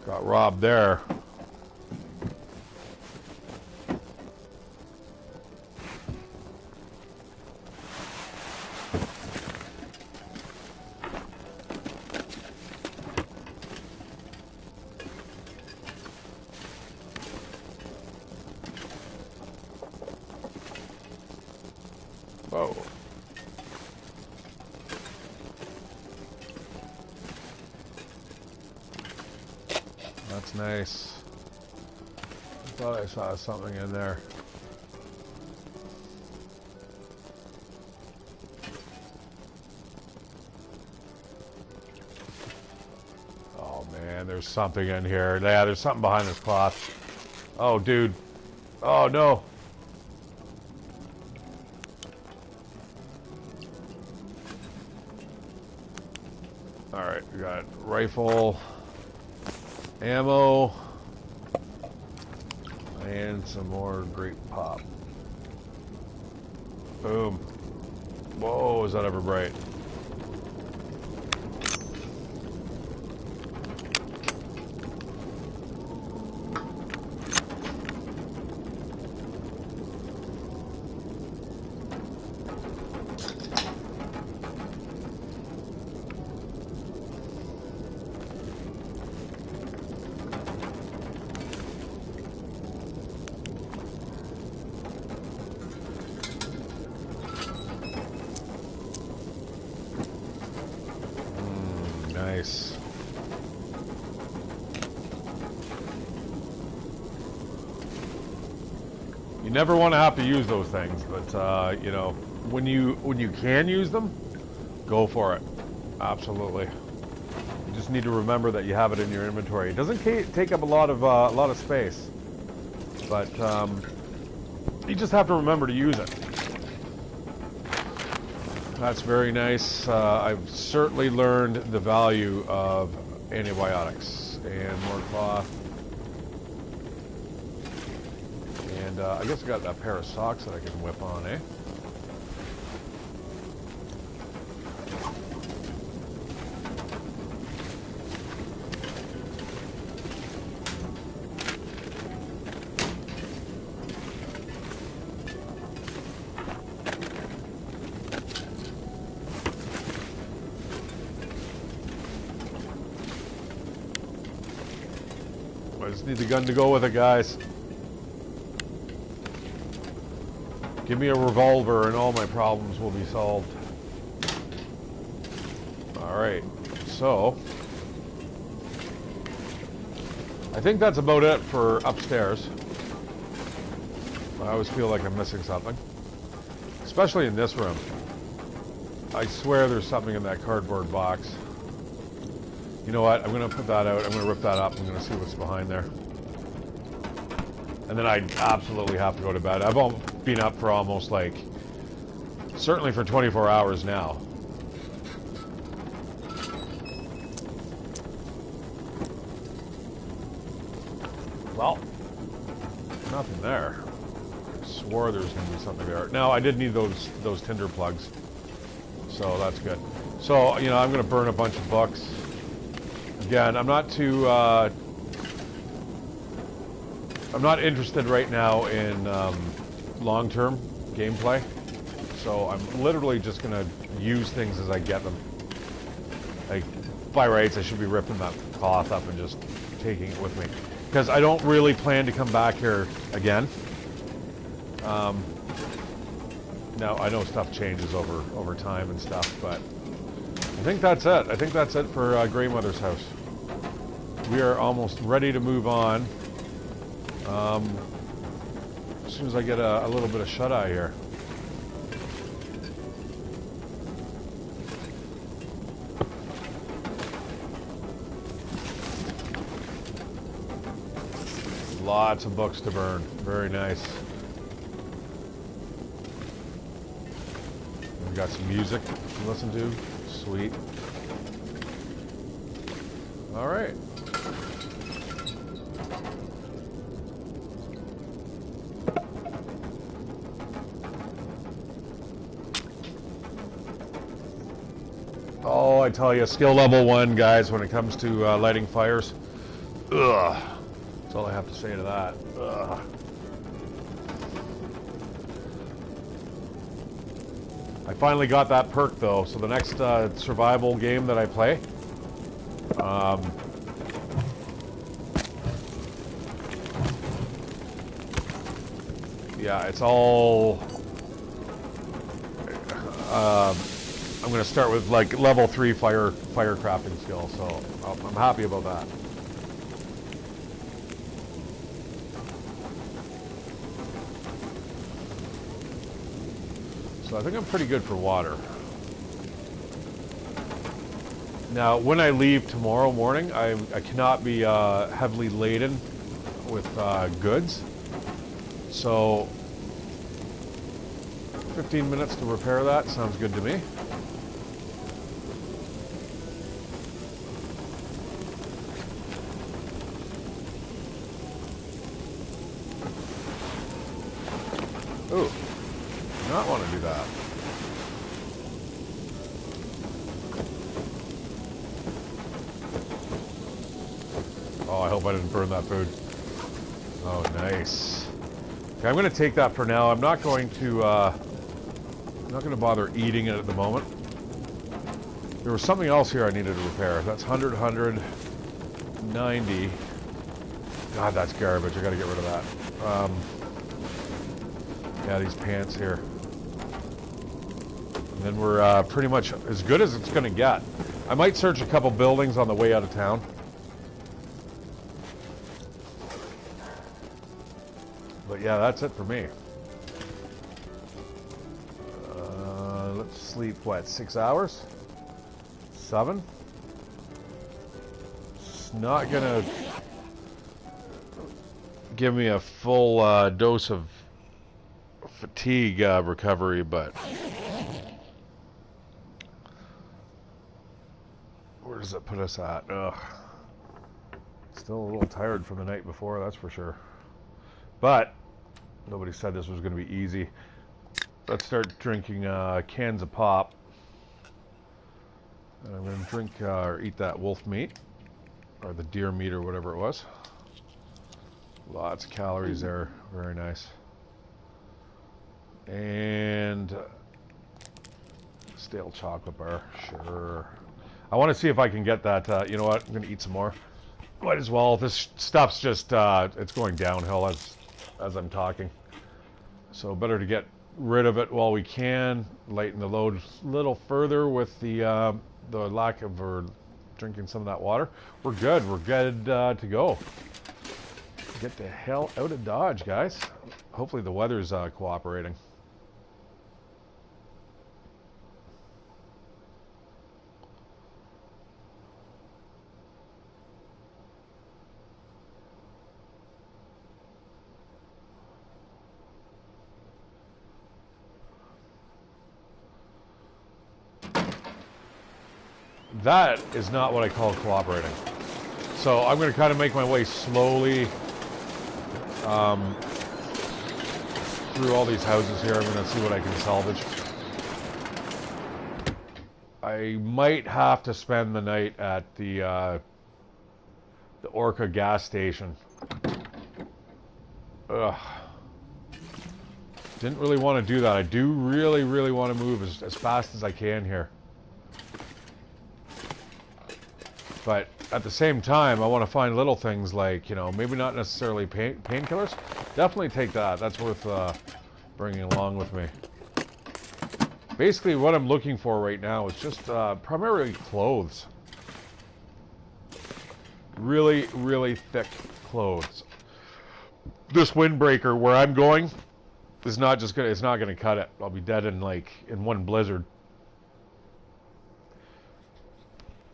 Got robbed there. nice. I thought I saw something in there. Oh man, there's something in here. Yeah, there's something behind this cloth. Oh, dude. Oh no. Alright, we got rifle, ammo, and some more grape pop. Boom. Whoa, is that ever bright? Nice. You never want to have to use those things, but you know, when you can use them, go for it. Absolutely. You just need to remember that you have it in your inventory. It doesn't take up a lot of space, but you just have to remember to use it. That's very nice. I've certainly learned the value of antibiotics. And more cloth. And I guess I got that pair of socks that I can whip on, eh? I just need the gun to go with it, guys. Give me a revolver and all my problems will be solved. Alright, so I think that's about it for upstairs. I always feel like I'm missing something. Especially in this room. I swear there's something in that cardboard box. You know what? I'm going to put that out. I'm going to rip that up. I'm going to see what's behind there. And then I absolutely have to go to bed. I've been up for almost like, certainly for 24 hours now. Well, nothing there. I swore there was going to be something there. Now, I did need those tinder plugs. So that's good. So, you know, I'm going to burn a bunch of books. Again, I'm not too, I'm not interested right now in long-term gameplay, so I'm literally just going to use things as I get them. Like, by rights, I should be ripping that cloth up and just taking it with me. Because I don't really plan to come back here again. Now, I know stuff changes over time and stuff, but I think that's it. I think that's it for Grey Mother's house. We are almost ready to move on. As soon as I get a little bit of shut-eye here. Lots of books to burn. Very nice. We got some music to listen to. Sweet. All right. Oh, I tell you, skill level 1, guys, when it comes to lighting fires. Ugh. That's all I have to say to that. Ugh. I finally got that perk, though, so the next survival game that I play, yeah, it's all... I'm going to start with like level 3 fire crafting skill, so I'm happy about that. So I think I'm pretty good for water. Now, when I leave tomorrow morning, I cannot be heavily laden with goods. So 15 minutes to repair that sounds good to me. Ooh, do not want to do that. Oh, I hope I didn't burn that food. Oh, nice. Okay, I'm going to take that for now. I'm not going to bother eating it at the moment. There was something else here I needed to repair. That's 100, 100, 90. God, that's garbage. I got to get rid of that. Yeah, these pants here. And then we're pretty much as good as it's going to get. I might search a couple buildings on the way out of town. But yeah, that's it for me. Let's sleep, what, 6 hours? 7? It's not gonna give me a full dose of fatigue recovery, but where does it put us at? Ugh. Still a little tired from the night before, that's for sure. But nobody said this was going to be easy. Let's start drinking cans of pop. And I'm going to drink or eat that wolf meat, or the deer meat, or whatever it was. Lots of calories there. Very nice. And stale chocolate bar. Sure. I want to see if I can get that. You know what? I'm going to eat some more. Might as well. This stuff's just it's going downhill as I'm talking. So better to get rid of it while we can. Lighten the load a little further with the lack of drinking some of that water. We're good. We're good to go. Get the hell out of Dodge, guys. Hopefully the weather's cooperating. That is not what I call cooperating. So I'm going to kind of make my way slowly through all these houses here. I'm going to see what I can salvage. I might have to spend the night at the Orca gas station. Ugh. Didn't really want to do that. I do really, really want to move as fast as I can here. But at the same time, I want to find little things like, you know, maybe not necessarily painkillers. Definitely take that. That's worth bringing along with me. Basically, what I'm looking for right now is just primarily clothes. Really, really thick clothes. This windbreaker where I'm going is not just gonna. It's not gonna cut it. I'll be dead in one blizzard.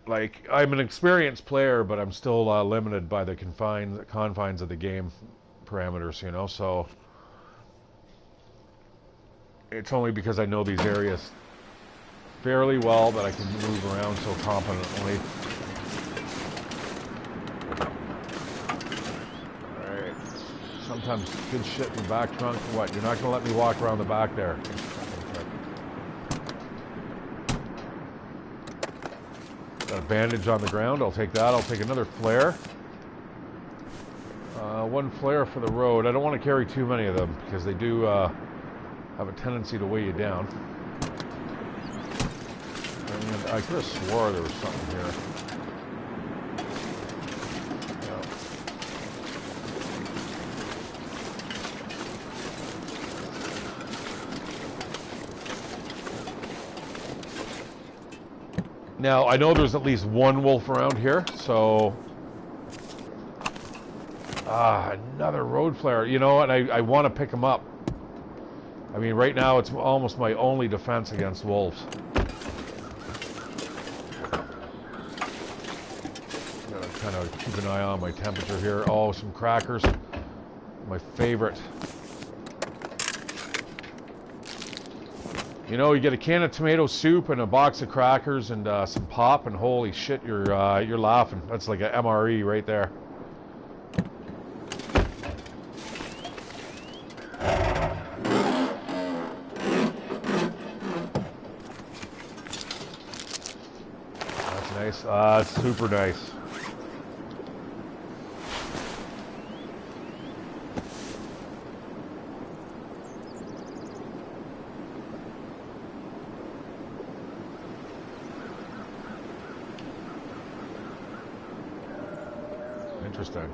Like, I'm an experienced player, but I'm still limited by the confines of the game parameters, you know, so it's only because I know these areas fairly well that I can move around so competently. Alright. Sometimes good shit in the back trunk. What, you're not going to let me walk around the back there? Got a bandage on the ground. I'll take that. I'll take another flare. One flare for the road. I don't want to carry too many of them because they do have a tendency to weigh you down. And I could have swore there was something here. Now, I know there's at least one wolf around here, so... another road flare. You know what? I want to pick him up. I mean, right now it's almost my only defense against wolves. Gotta kind of keep an eye on my temperature here. Oh, some crackers. My favorite. You know, you get a can of tomato soup and a box of crackers and some pop, and holy shit, you're laughing. That's like a MRE right there. That's nice. Super nice. Interesting.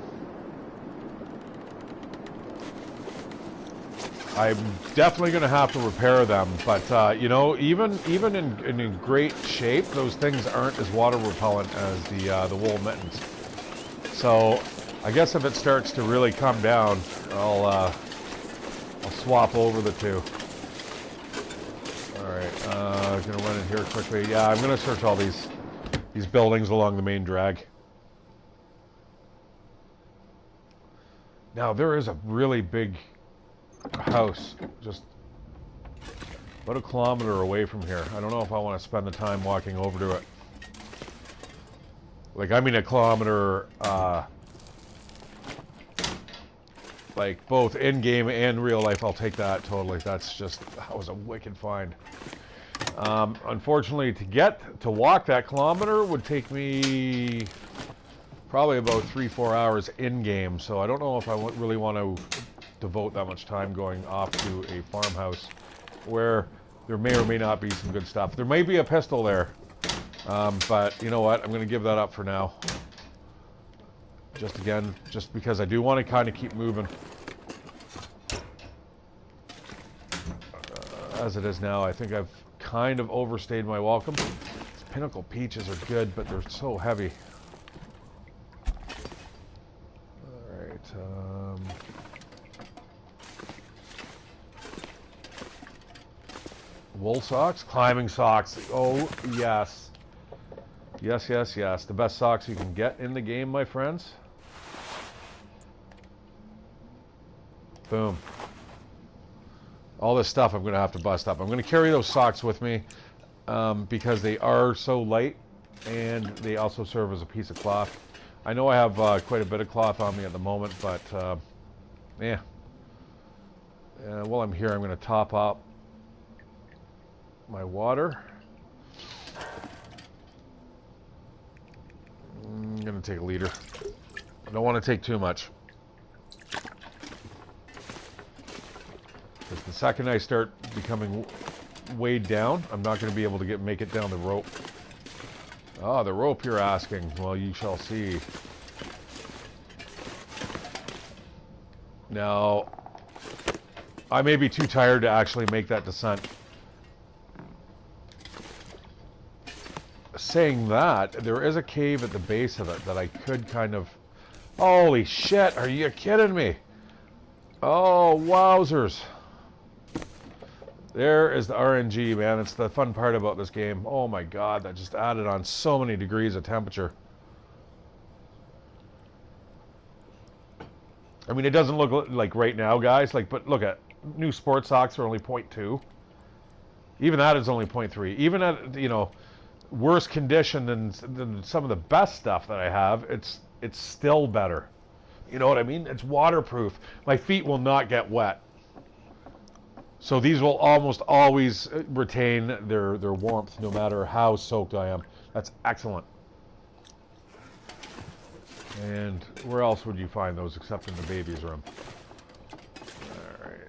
I'm definitely going to have to repair them, but you know, even in great shape, those things aren't as water repellent as the wool mittens. So I guess if it starts to really come down, I'll swap over the two. All right, I'm gonna run in here quickly. Yeah, I'm gonna search all these buildings along the main drag. Now there is a really big house just about a kilometer away from here. I don't know if I want to spend the time walking over to it. Like, I mean a kilometer, like both in game and real life. I'll take that totally. That was a wicked find. Unfortunately, to walk that kilometer would take me probably about 3-4 hours in game. So I don't know if I really want to devote that much time going off to a farmhouse where there may or may not be some good stuff. There may be a pistol there, but you know what? I'm going to give that up for now. Just because I do want to kind of keep moving. As it is now, I think I've kind of overstayed my welcome. These Pinnacle peaches are good, but they're so heavy. All right. Wool socks? Climbing socks. Oh, yes. Yes, yes, yes. The best socks you can get in the game, my friends. Boom. All this stuff I'm going to have to bust up. I'm going to carry those socks with me because they are so light, and they also serve as a piece of cloth. I know I have quite a bit of cloth on me at the moment, but yeah. While I'm here, I'm going to top up my water. I'm going to take a liter. I don't want to take too much. Because the second I start becoming weighed down, I'm not going to be able to make it down the rope. Ah, the rope you're asking. Well, you shall see. Now, I may be too tired to actually make that descent. Saying that, there is a cave at the base of it that I could kind of... Holy shit, are you kidding me? Oh, wowzers. There is the RNG, man. It's the fun part about this game. Oh my god, that just added on so many degrees of temperature. I mean, it doesn't look like right now, guys. Like, but look at new sports socks are only 0.2. Even that is only 0.3. Even at, you know, worse condition than some of the best stuff that I have, it's still better. You know what I mean? It's waterproof. My feet will not get wet. So these will almost always retain their warmth no matter how soaked I am. That's excellent. And where else would you find those except in the baby's room? All right.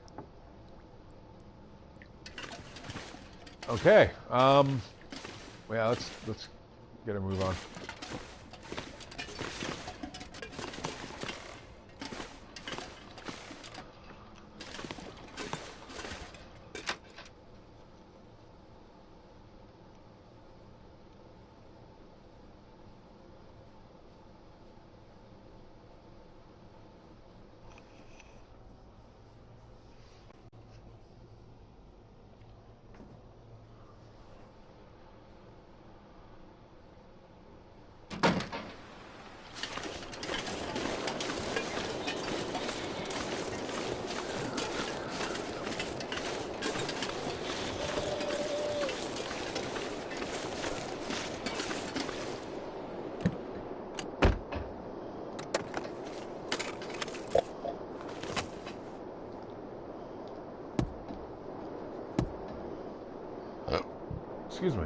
Okay. Yeah, let's get a move on. Excuse me.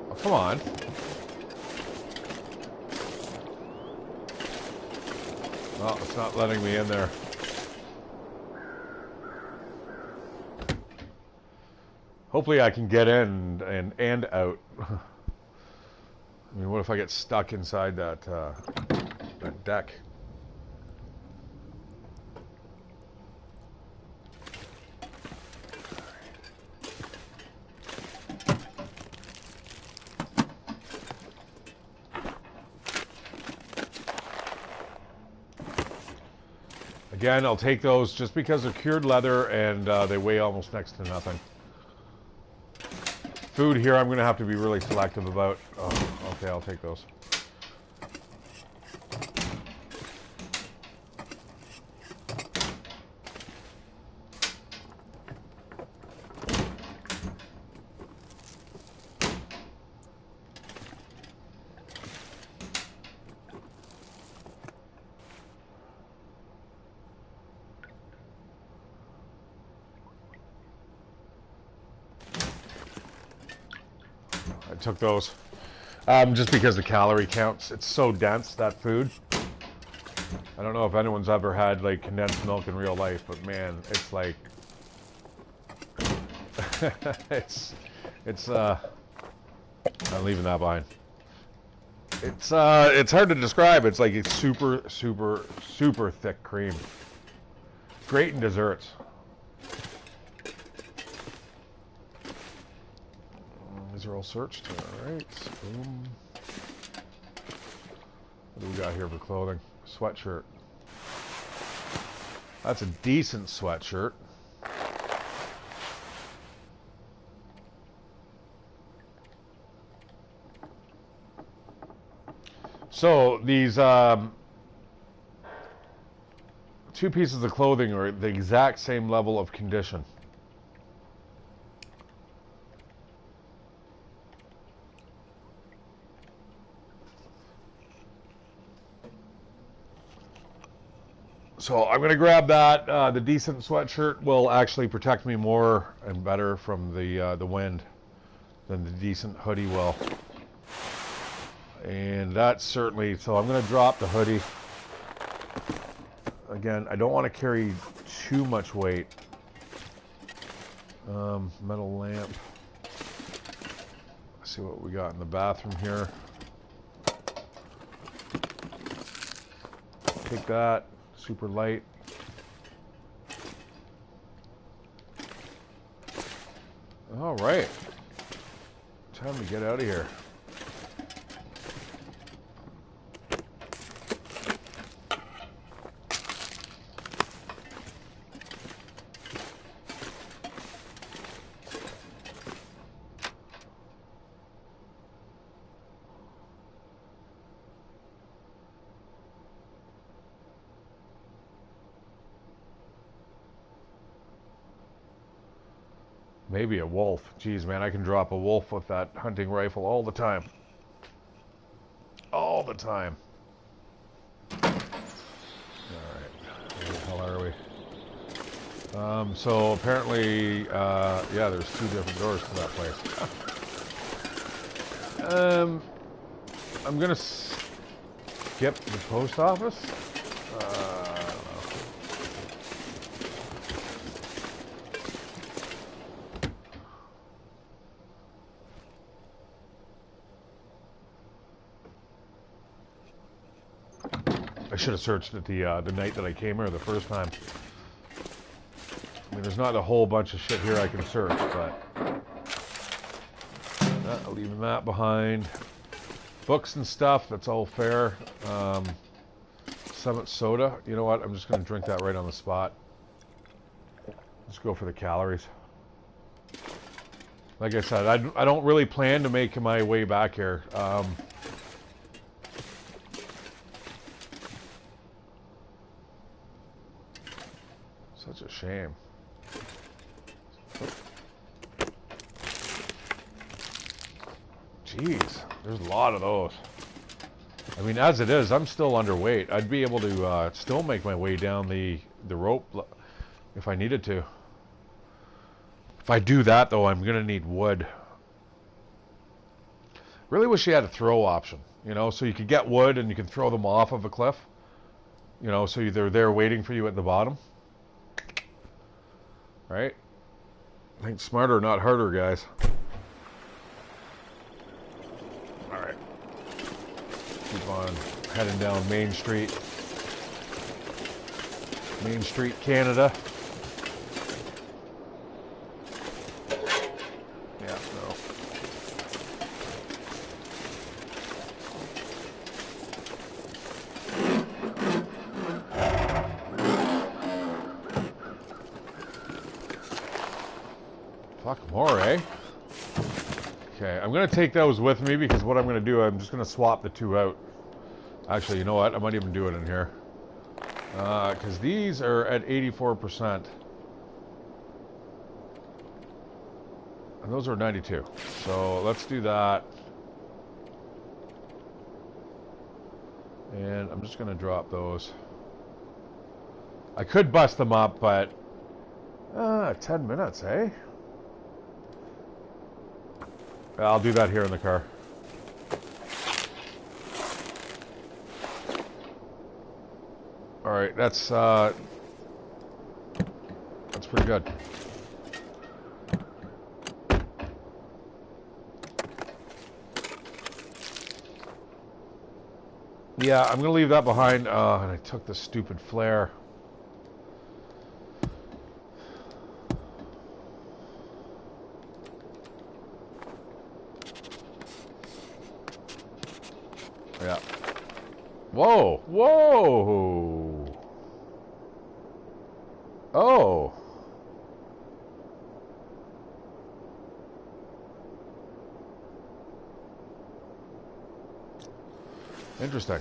Oh, come on. Oh, it's not letting me in there. Hopefully I can get in and out. I mean, what if I get stuck inside that deck? Again, I'll take those just because they're cured leather and they weigh almost next to nothing. Food here, I'm going to have to be really selective about. Oh, okay, I'll take those. I took those just because the calorie counts. It's so dense, that food. I don't know if anyone's ever had like condensed milk in real life, but man, it's like I'm leaving that behind. It's hard to describe. It's like it's super thick cream. Great in desserts. These are all searched. Alright. Boom. What do we got here for clothing? Sweatshirt. That's a decent sweatshirt. So these two pieces of clothing are the exact same level of condition. So I'm going to grab that. The decent sweatshirt will actually protect me more and better from the wind than the decent hoodie will. And that's certainly, so I'm going to drop the hoodie. Again, I don't want to carry too much weight. Metal lamp. Let's see what we got in the bathroom here. Take that. Super light. All right. Time to get out of here. Maybe a wolf. Jeez, man, I can drop a wolf with that hunting rifle all the time. All the time. Alright. Where the hell are we? So apparently, yeah, there's two different doors to that place. I'm gonna skip the post office. I should have searched it the night that I came here the first time. I mean, there's not a whole bunch of shit here I can search, but leaving that behind. Books and stuff, that's all fair. Summit soda. You know what? I'm just going to drink that right on the spot. Just go for the calories. Like I said, I don't really plan to make my way back here. Such a shame. Jeez, there's a lot of those. I mean, as it is, I'm still underweight. I'd be able to still make my way down the rope if I needed to. If I do that, though, I'm going to need wood. Really wish you had a throw option, you know, so you could get wood and you can throw them off of a cliff. You know, so they're there waiting for you at the bottom. Right? Think smarter, not harder, guys. Alright. Keep on heading down Main Street. Main Street, Canada. Yeah, no. Fuck more, eh? Okay, I'm going to take those with me because what I'm going to do, I'm just going to swap the two out. Actually, you know what? I might even do it in here. Because these are at 84%. And those are 92. So let's do that. And I'm just going to drop those. I could bust them up, but 10 minutes, eh? I'll do that here in the car. All right, that's pretty good. Yeah, I'm gonna leave that behind. And I took the stupid flare. Yeah. Whoa! Whoa! Oh! Interesting.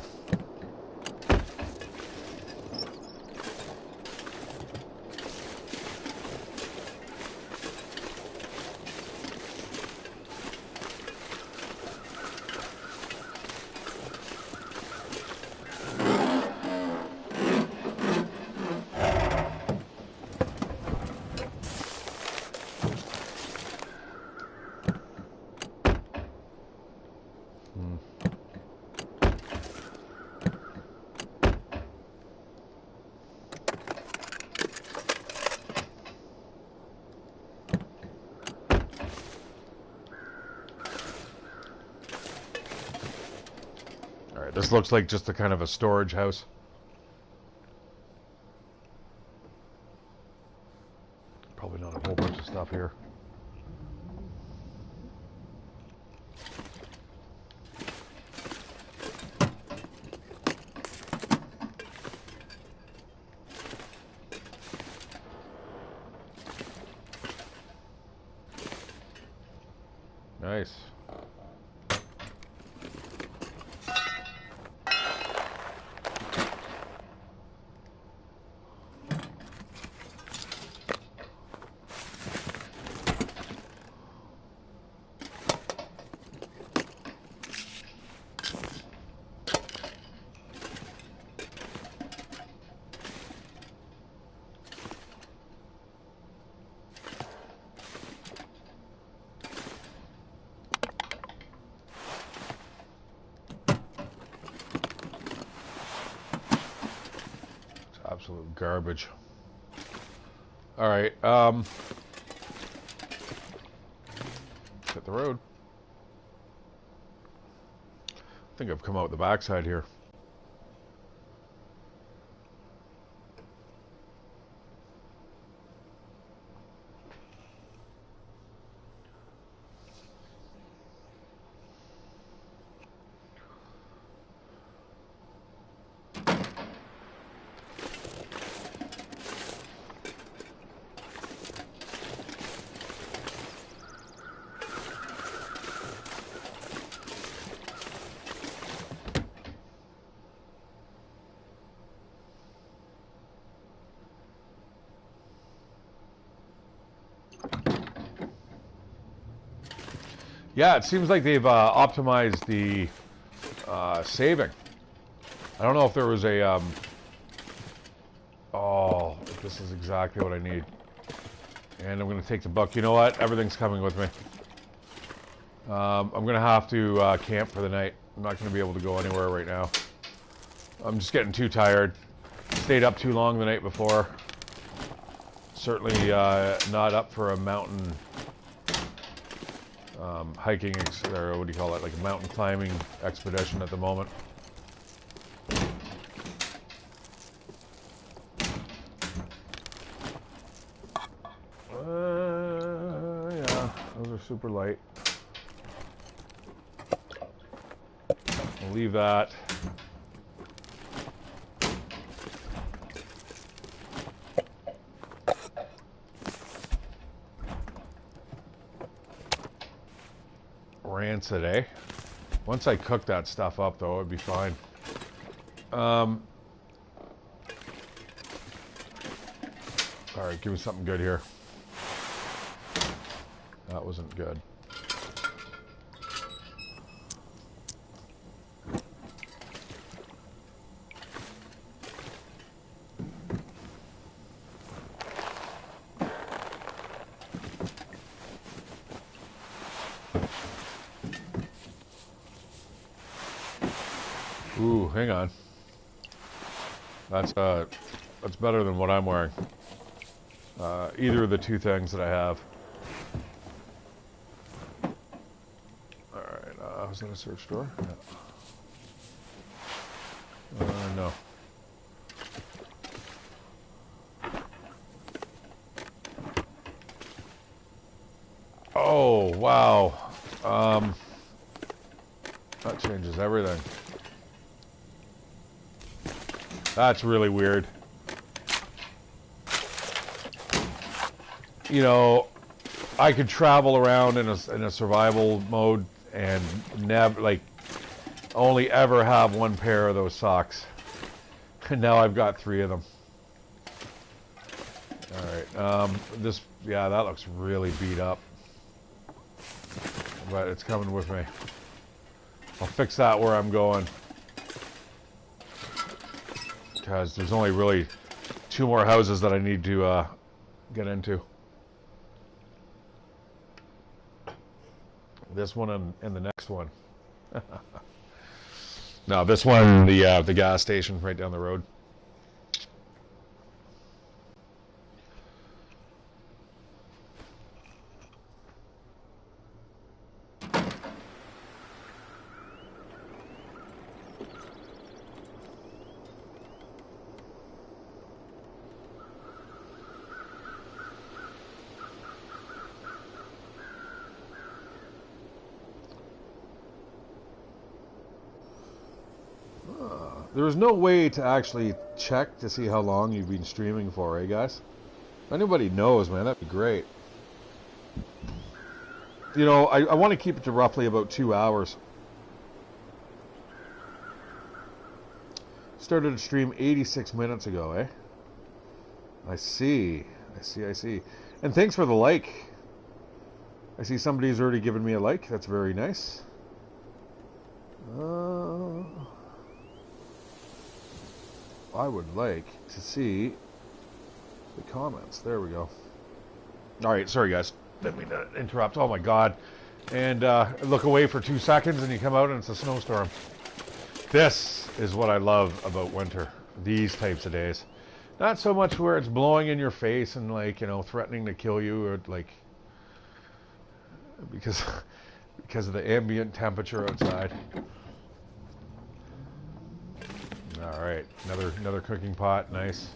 This looks like just a kind of a storage house. Probably not a whole bunch of stuff here. Nice. Absolute garbage. All right, hit the road. I think I've come out the backside here. Yeah, it seems like they've optimized the saving. I don't know if there was a... oh, this is exactly what I need. And I'm going to take the book. You know what? Everything's coming with me. I'm going to have to camp for the night. I'm not going to be able to go anywhere right now. I'm just getting too tired. Stayed up too long the night before. Certainly not up for a mountain hiking, or what do you call it, like a mountain climbing expedition at the moment. Yeah, those are super light. I'll leave that. Rancid, eh? Once I cook that stuff up, though, it'd be fine. Alright, give me something good here. That wasn't good. Ooh, hang on. That's better than what I'm wearing. Either of the two things that I have. Alright, was that a search door? Yeah. No. Oh, wow. That changes everything. That's really weird. You know, I could travel around in a survival mode and never, like, only ever have one pair of those socks. And now I've got 3 of them. Alright, yeah, that looks really beat up. But it's coming with me. I'll fix that where I'm going. Because there's only really 2 more houses that I need to get into. This one and the next one. No, this one, the gas station right down the road. There's no way to actually check to see how long you've been streaming for, eh, guys? If anybody knows, man, that'd be great. You know, I want to keep it to roughly about 2 hours. Started a stream 86 minutes ago, eh? I see. And thanks for the like. I see somebody's already given me a like. That's very nice. I would like to see the comments. There we go. Alright, sorry guys. Didn't mean to interrupt. Oh my god. And look away for 2 seconds and you come out and it's a snowstorm. This is what I love about winter. These types of days. Not so much where it's blowing in your face and, like, you know, threatening to kill you, or like, because of the ambient temperature outside. All right, another cooking pot, nice.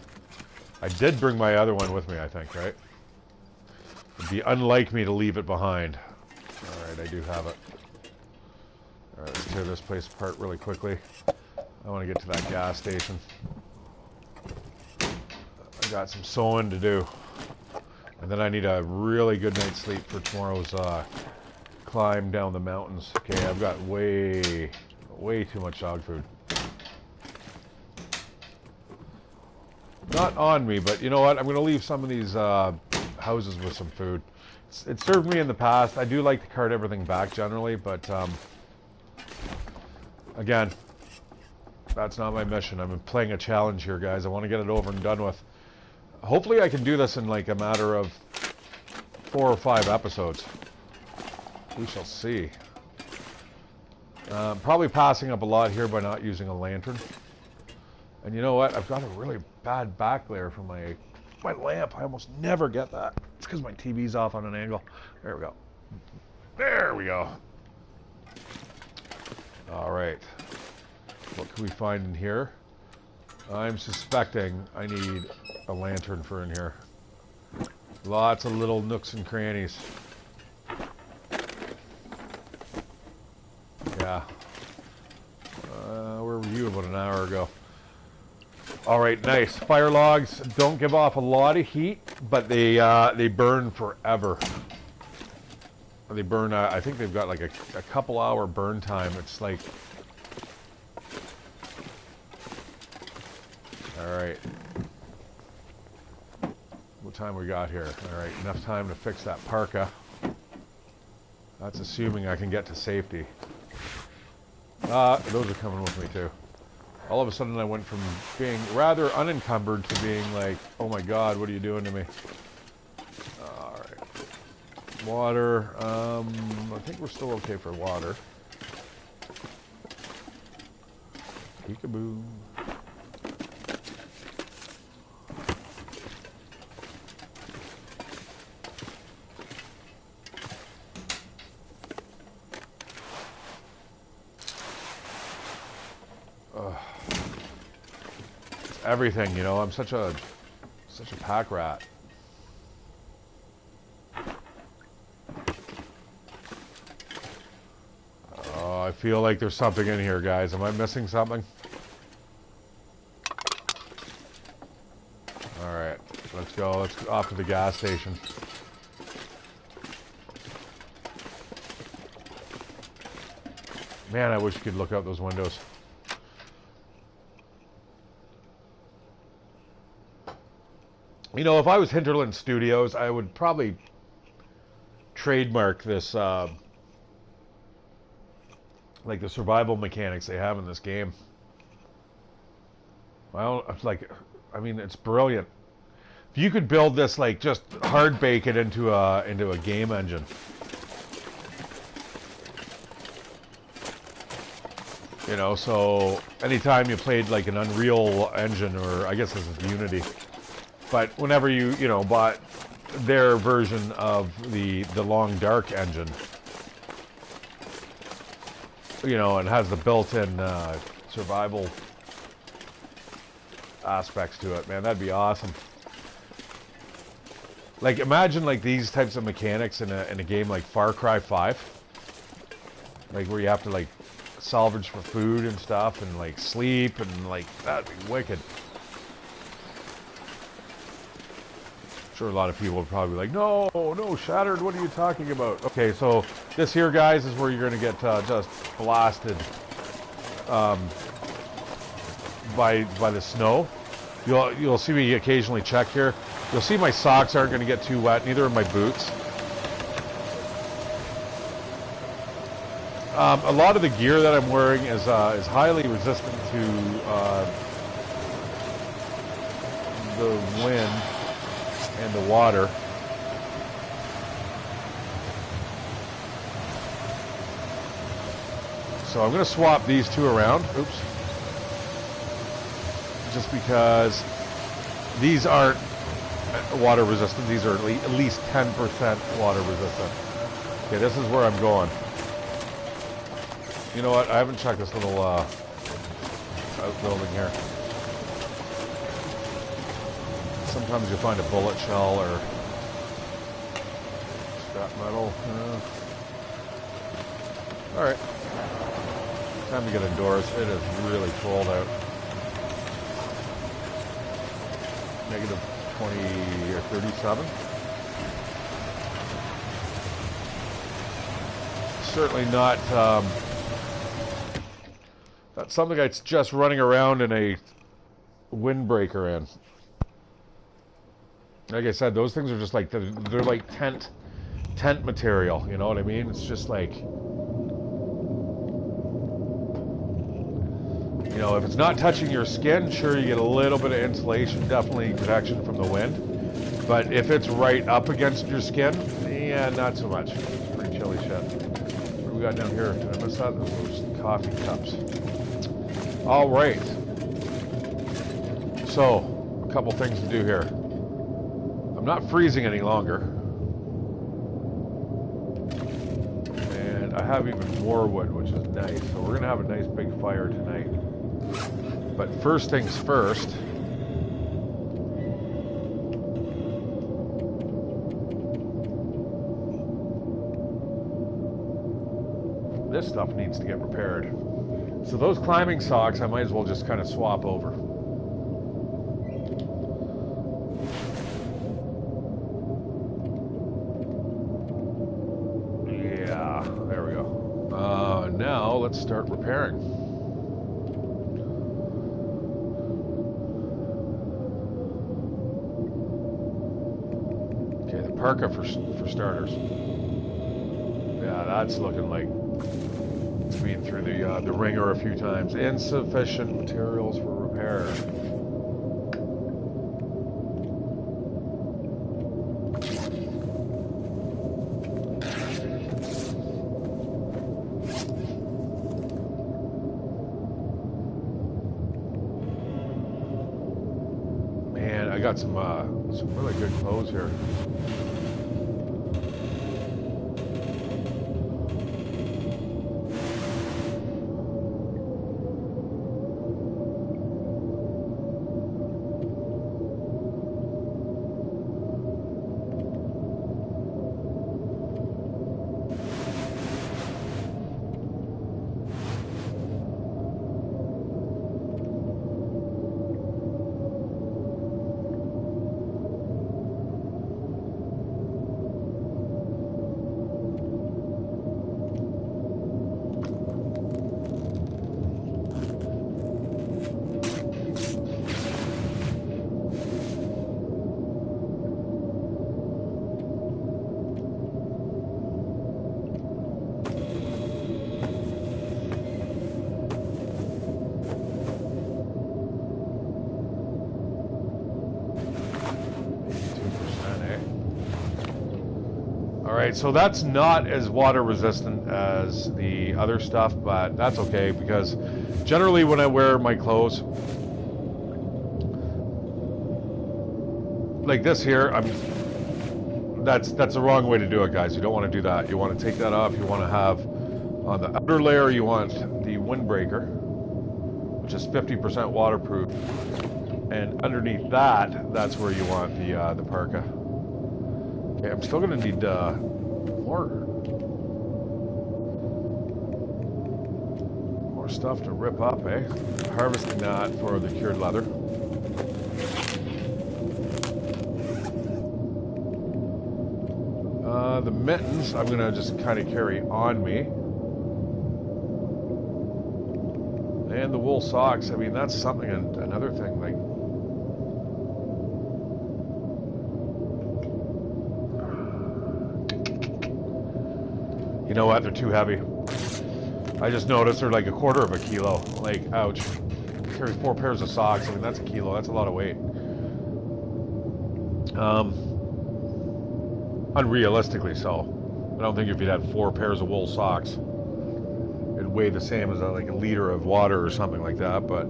I did bring my other one with me, I think, right? It'd be unlike me to leave it behind. All right, I do have it. All right, let's tear this place apart really quickly. I want to get to that gas station. I got some sewing to do. And then I need a really good night's sleep for tomorrow's climb down the mountains. Okay, I've got way too much dog food. Not on me, but you know what? I'm going to leave some of these houses with some food. It served me in the past. I do like to cart everything back generally, but again, that's not my mission. I'm playing a challenge here, guys. I want to get it over and done with. Hopefully I can do this in like a matter of 4 or 5 episodes. We shall see. Probably passing up a lot here by not using a lantern. And you know what? I've got a really bad backglare from my lamp. I almost never get that. It's because my TV's off on an angle. There we go. There we go. All right. What can we find in here? I'm suspecting I need a lantern for in here. Lots of little nooks and crannies. Yeah. Where were you about an hour ago? All right, nice. Fire logs don't give off a lot of heat, but they burn forever. They burn. I think they've got like a couple hour burn time. It's like. All right. What time we got here? All right, enough time to fix that parka. That's assuming I can get to safety. Those are coming with me too. All of a sudden I went from being rather unencumbered to being like, oh my god, what are you doing to me? Alright. Water. I think we're still okay for water. Peekaboo. Everything, you know, I'm such a pack rat. Oh, I feel like there's something in here, guys. Am I missing something? All right, let's go. Let's go off to the gas station. Man, I wish you could look out those windows. You know, if I was Hinterland Studios, I would probably trademark this, like the survival mechanics they have in this game. Well, it's like, I mean, it's brilliant. If you could build this, like, just hard bake it into a game engine. You know, so anytime you played like an Unreal Engine, or I guess this is Unity. But whenever you know, bought their version of the Long Dark engine, you know, and has the built-in survival aspects to it, man, that'd be awesome. Like, imagine like these types of mechanics in a game like Far Cry 5, like where you have to like salvage for food and stuff, and like sleep, and like that'd be wicked. Sure, a lot of people would probably be like, no, Shattered, what are you talking about? Okay, so this here, guys, is where you're going to get just blasted by the snow. You'll see me occasionally check here. You'll see my socks aren't going to get too wet, neither are my boots. A lot of the gear that I'm wearing is highly resistant to the wind and the water. So I'm going to swap these two around. Oops. Just because these aren't water resistant. These are at least 10% water resistant. Okay, this is where I'm going. You know what? I haven't checked this little outbuilding here. Sometimes you'll find a bullet shell or scrap metal. Alright. Time to get indoors. It is really cold out. Negative 20 or 37. Certainly not that's something that's just running around in a windbreaker in. Like I said, those things are just like, they're like tent tent material, you know what I mean? It's just like, you know, if it's not touching your skin, sure, you get a little bit of insulation, definitely protection from the wind. But if it's right up against your skin, yeah, not so much. It's pretty chilly shit. What do we got down here? Did I miss that? Those coffee cups. All right. So, a couple things to do here. I'm not freezing any longer. And I have even more wood, which is nice. So we're going to have a nice big fire tonight. But first things first. This stuff needs to get repaired. So those climbing socks, I might as well just kind of swap over. Yeah, there we go. Now let's start repairing. Okay, the parka for starters. Yeah, that's looking like it's been through the ringer a few times. Insufficient materials for repair. Man, I got some really good clothes here. Alright, so that's not as water resistant as the other stuff, but that's okay because generally when I wear my clothes like this here, that's the wrong way to do it, guys. You don't want to do that. You want to take that off. You want to have on the outer layer, you want the windbreaker, which is 50% waterproof, and underneath that, that's where you want the parka. Okay, I'm still going to need more stuff to rip up, eh? Harvesting that for the cured leather. The mittens, I'm going to just kind of carry on me. And the wool socks, I mean, that's something, and another thing, like, you know what? They're too heavy. I just noticed they're like 1/4 of a kilo. Like, ouch. Carry 4 pairs of socks. I mean, that's a kilo. That's a lot of weight. Unrealistically so. I don't think if you'd had 4 pairs of wool socks, it'd weigh the same as like a liter of water or something like that. But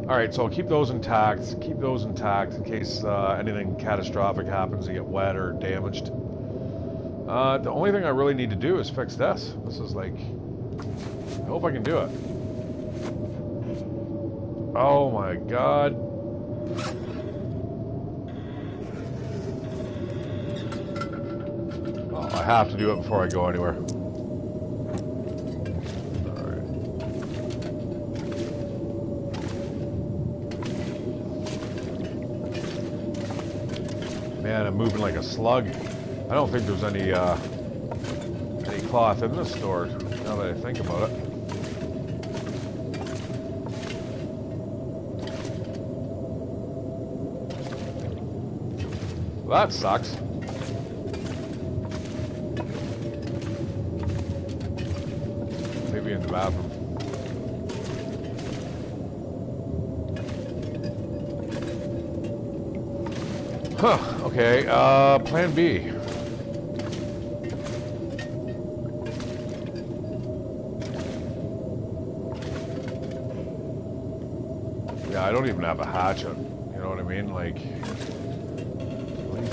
all right, so I'll keep those intact. Keep those intact in case anything catastrophic happens. You get wet or damaged. The only thing I really need to do is fix this. This is like, I hope I can do it. Oh my God. Oh, I have to do it before I go anywhere. All right. Man, I'm moving like a slug. I don't think there's any cloth in this store, now that I think about it. Well, that sucks. be in the bathroom. Huh, okay, plan B. Yeah, I don't even have a hatchet, you know what I mean? Like, is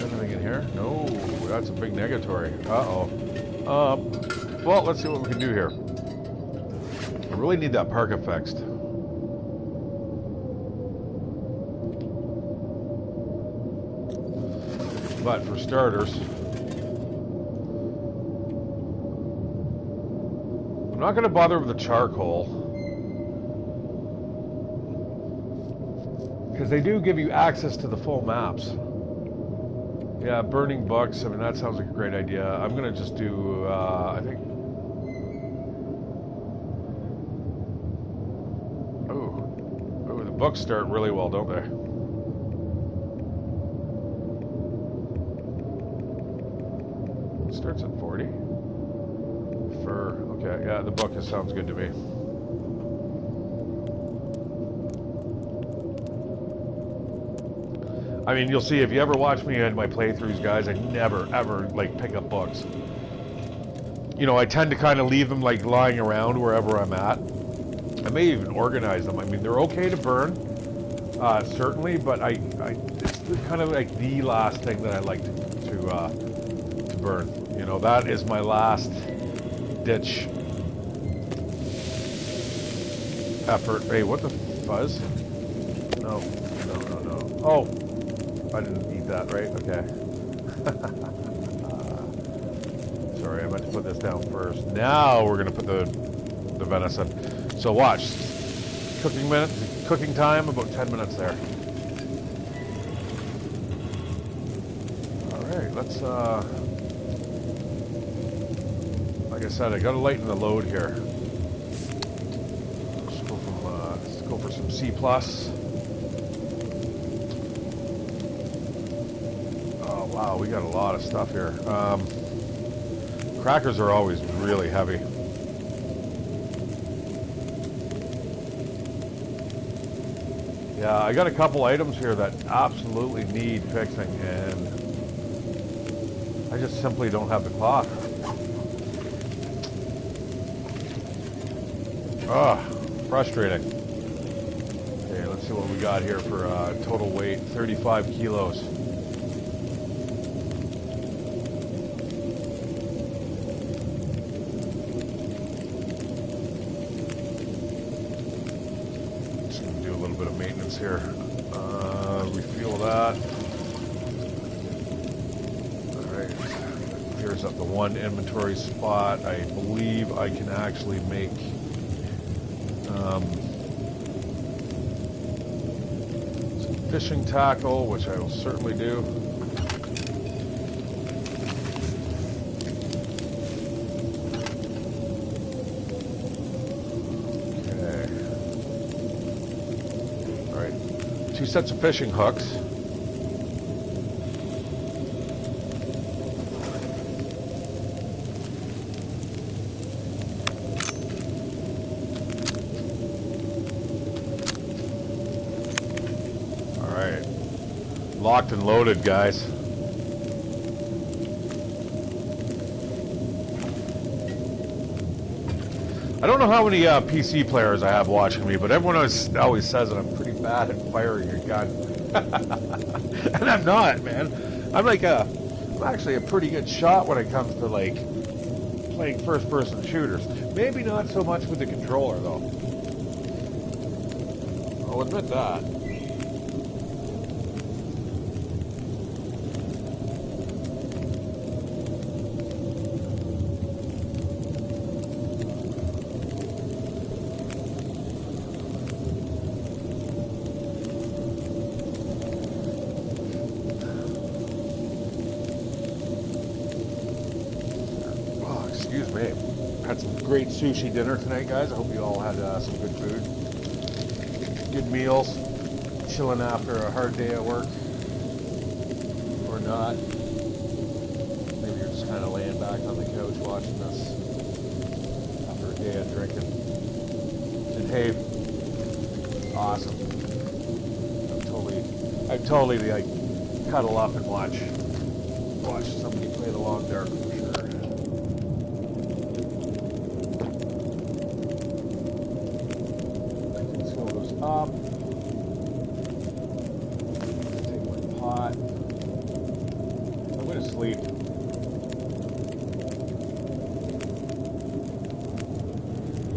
anything in here? No, that's a big negatory. Uh-oh. Well, let's see what we can do here. I really need that parka fixed. But for starters, I'm not going to bother with the charcoal, because they do give you access to the full maps. Yeah, burning books, I mean, that sounds like a great idea. I'm going to just do, I think... Ooh, the books start really well, don't they? Starts at 40. Fur. Okay, yeah, the book sounds good to me. I mean, you'll see if you ever watch me in my playthroughs, guys, I never, ever, like, pick up books. You know, I tend to kind of leave them, like, lying around wherever I'm at. I may even organize them. I mean, they're okay to burn, certainly, but it's kind of like the last thing that I like to burn. You know, that is my last ditch effort. Hey, what the fuzz? No. Oh, I didn't eat that, right? Okay. Sorry, I meant to put this down first. Now we're gonna put the venison. So watch. Cooking time, about 10 minutes there. All right, let's. Like I said, I gotta lighten the load here. Let's go for some C+. Oh wow, we got a lot of stuff here. Crackers are always really heavy. Yeah, I got a couple items here that absolutely need fixing, and I just simply don't have the cloth. Ah, frustrating. Okay, let's see what we got here for total weight, 35 kilos. Just gonna do a little bit of maintenance here. Refuel that. All right, here's up the one inventory spot. I believe I can actually make some fishing tackle, which I will certainly do. Okay. All right. 2 sets of fishing hooks. Locked and loaded, guys. I don't know how many PC players I have watching me, but everyone always says that I'm pretty bad at firing a gun. And I'm not, man. I'm actually a pretty good shot when it comes to, like, playing first-person shooters. Maybe not so much with the controller, though. I'll admit that. Had some great sushi dinner tonight, guys. I hope you all had some good food, good meals, chilling after a hard day at work, or not. Maybe you're just kind of laying back on the couch watching this after a day of drinking. And hey, awesome. I'd totally like cuddle up and watch somebody play the long dark for sure. Let's fill this up. Take my pot. I'm gonna sleep.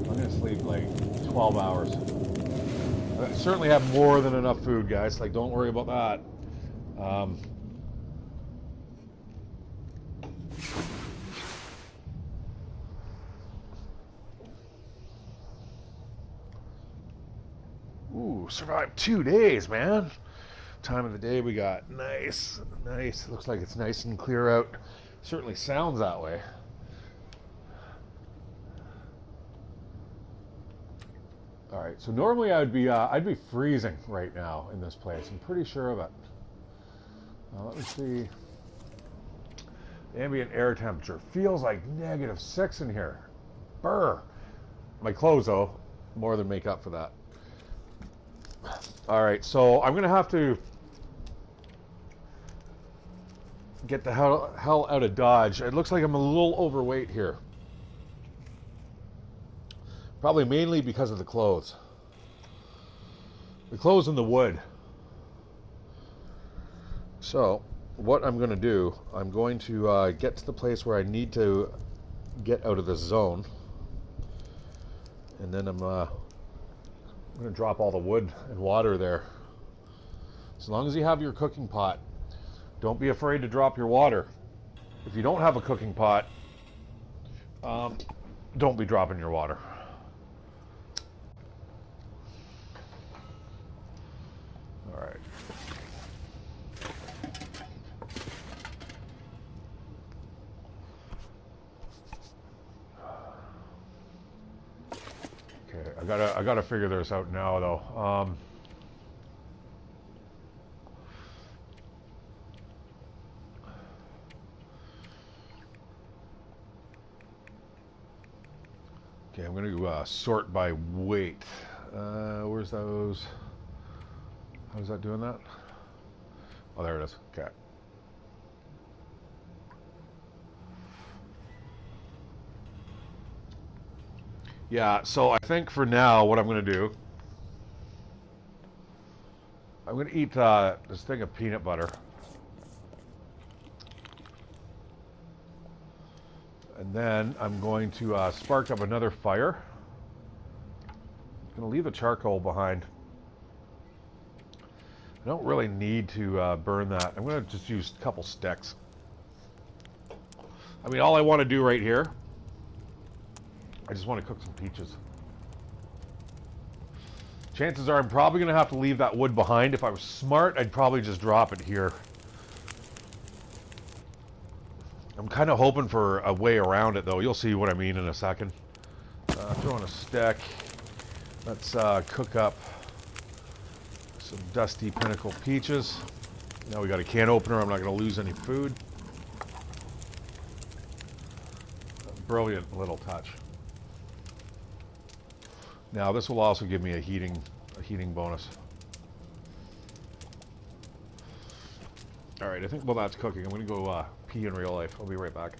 I'm gonna sleep like 12 hours. I certainly have more than enough food, guys. Like, don't worry about that. Ooh, survived 2 days, man. Time of the day we got. Nice. Looks like it's nice and clear out. Certainly sounds that way. All right, so normally I'd be freezing right now in this place. I'm pretty sure of it. Let me see. Ambient air temperature feels like -6 in here. Brr. My clothes, though, more than make up for that. All right, so I'm gonna have to get the hell out of Dodge. It looks like I'm a little overweight here. Probably mainly because of the clothes. The clothes and the wood. So, what I'm going to do, I'm going to get to the place where I need to get out of this zone. And then I'm going to drop all the wood and water there. As long as you have your cooking pot, don't be afraid to drop your water. If you don't have a cooking pot, don't be dropping your water. All right. Okay, I gotta figure this out now, though. Okay, I'm gonna sort by weight. Where's those? How's that doing that? Oh, there it is. Okay. Yeah, so I think for now, what I'm going to do, I'm going to eat this thing of peanut butter. And then I'm going to spark up another fire. I'm going to leave the charcoal behind. I don't really need to burn that. I'm going to just use a couple sticks. I mean, all I want to do right here, I just want to cook some peaches. Chances are I'm probably going to have to leave that wood behind. If I was smart, I'd probably just drop it here. I'm kind of hoping for a way around it, though. You'll see what I mean in a second. Throw in a stick. Let's cook up some dusty Pinnacle peaches. Now we got a can opener. I'm not going to lose any food. Brilliant little touch. Now this will also give me a heating bonus. All right, I think while that's cooking, I'm going to go pee in real life. I'll be right back.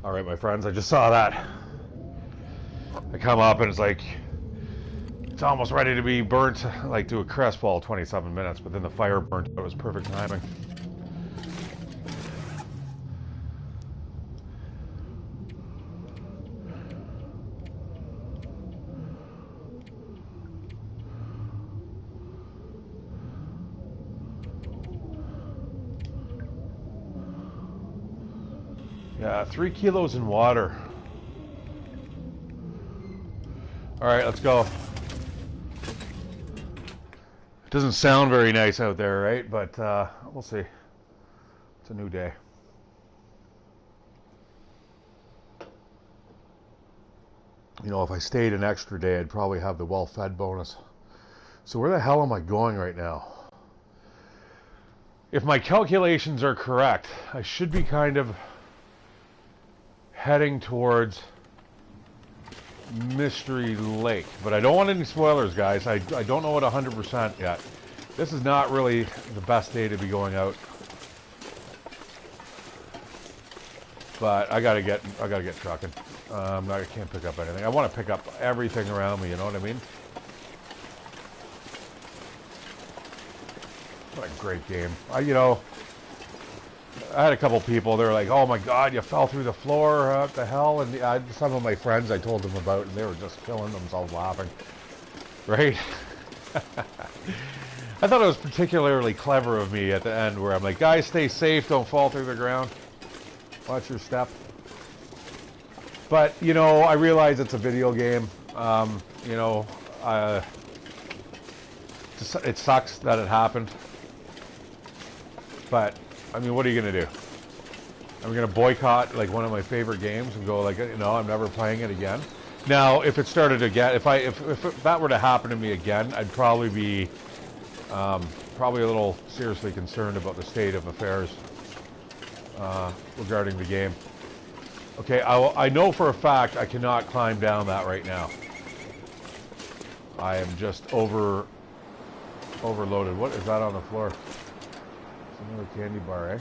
All right, my friends, I just saw that. I come up and it's like, it's almost ready to be burnt, like to a crisp, all 27 minutes, but then the fire burnt. It was perfect timing. Yeah, 3 kilos in water. All right, let's go. It doesn't sound very nice out there, right? But we'll see. It's a new day. You know, if I stayed an extra day, I'd probably have the well-fed bonus. So where the hell am I going right now? If my calculations are correct, I should be kind of heading towards Mystery Lake, but I don't want any spoilers, guys. I don't know it 100% yet. This is not really the best day to be going out, but I gotta get trucking. I can't pick up anything. I want to pick up everything around me. You know what I mean? What a great game. You know, I had a couple people, they were like, oh my god, you fell through the floor, what the hell? And some of my friends I told them about, and they were just killing themselves laughing. Right? I thought it was particularly clever of me at the end where I'm like, guys, stay safe, don't fall through the ground. Watch your step. But, you know, I realize it's a video game. You know, it sucks that it happened. But I mean, what are you going to do? I'm going to boycott, like, one of my favorite games and go, like, you know, I'm never playing it again. Now, if it started again, if that were to happen to me again, I'd probably be probably a little seriously concerned about the state of affairs regarding the game. Okay, I know for a fact I cannot climb down that right now. I am just overloaded. What is that on the floor? Another candy bar, eh?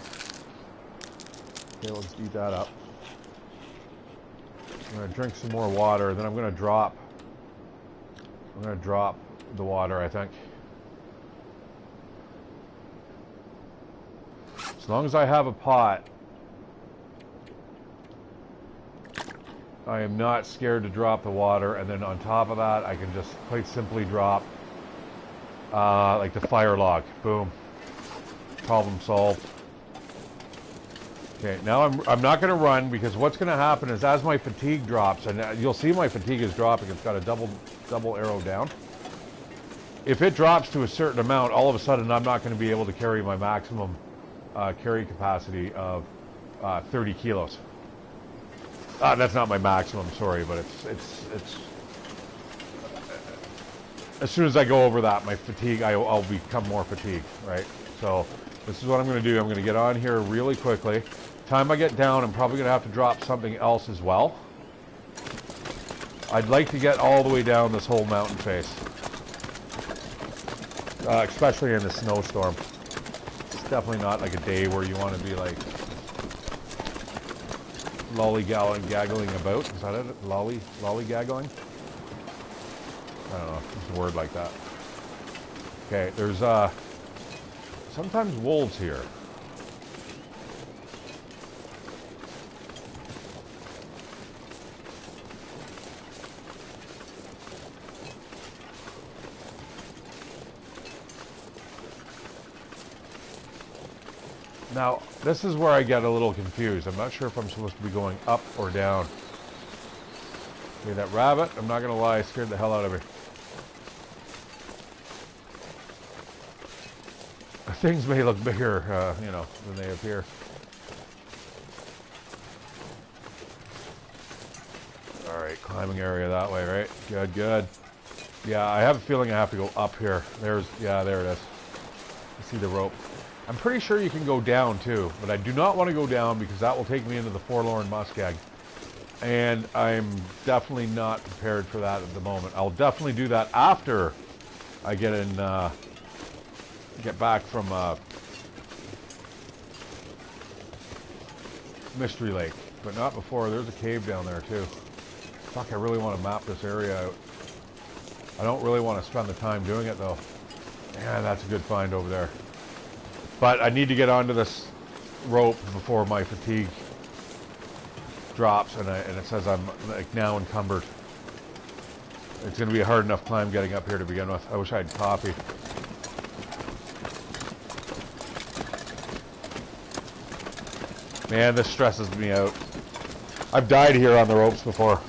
Okay, let's eat that up. I'm gonna drink some more water, then I'm gonna drop the water, I think. As long as I have a pot, I am not scared to drop the water, and then on top of that, I can just quite simply drop like the fire log. Boom. Problem solved. Okay, now I'm not going to run, because what's going to happen is as my fatigue drops, and you'll see my fatigue is dropping, it's got a double arrow down. If it drops to a certain amount, all of a sudden I'm not going to be able to carry my maximum carry capacity of 30 kilos. That's not my maximum, sorry, but it's as soon as I go over that, my fatigue, I'll become more fatigued, right? So this is what I'm going to do. I'm going to get on here really quickly. Time I get down, I'm probably going to have to drop something else as well. I'd like to get all the way down this whole mountain face, especially in the snowstorm. It's definitely not like a day where you want to be like lollygaggling about. Is that it? Lollygaggling? I don't know. There's a word like that. Okay, there's sometimes wolves here. Now, this is where I get a little confused. I'm not sure if I'm supposed to be going up or down. Okay, that rabbit, I'm not going to lie, scared the hell out of me. Things may look bigger, you know, than they appear. All right, climbing area that way, right? Good, good. Yeah, I have a feeling I have to go up here. Yeah, there it is. I see the rope. I'm pretty sure you can go down too, but I do not want to go down because that will take me into the Forlorn Muskeg. And I'm definitely not prepared for that at the moment. I'll definitely do that after I get back from Mystery Lake, but not before. There's a cave down there too. Fuck, I really want to map this area out. I don't really want to spend the time doing it though. Man, that's a good find over there. But I need to get onto this rope before my fatigue drops, and it says I'm like now encumbered. It's going to be a hard enough climb getting up here to begin with. I wish I had coffee. Man, this stresses me out. I've died here on the ropes before.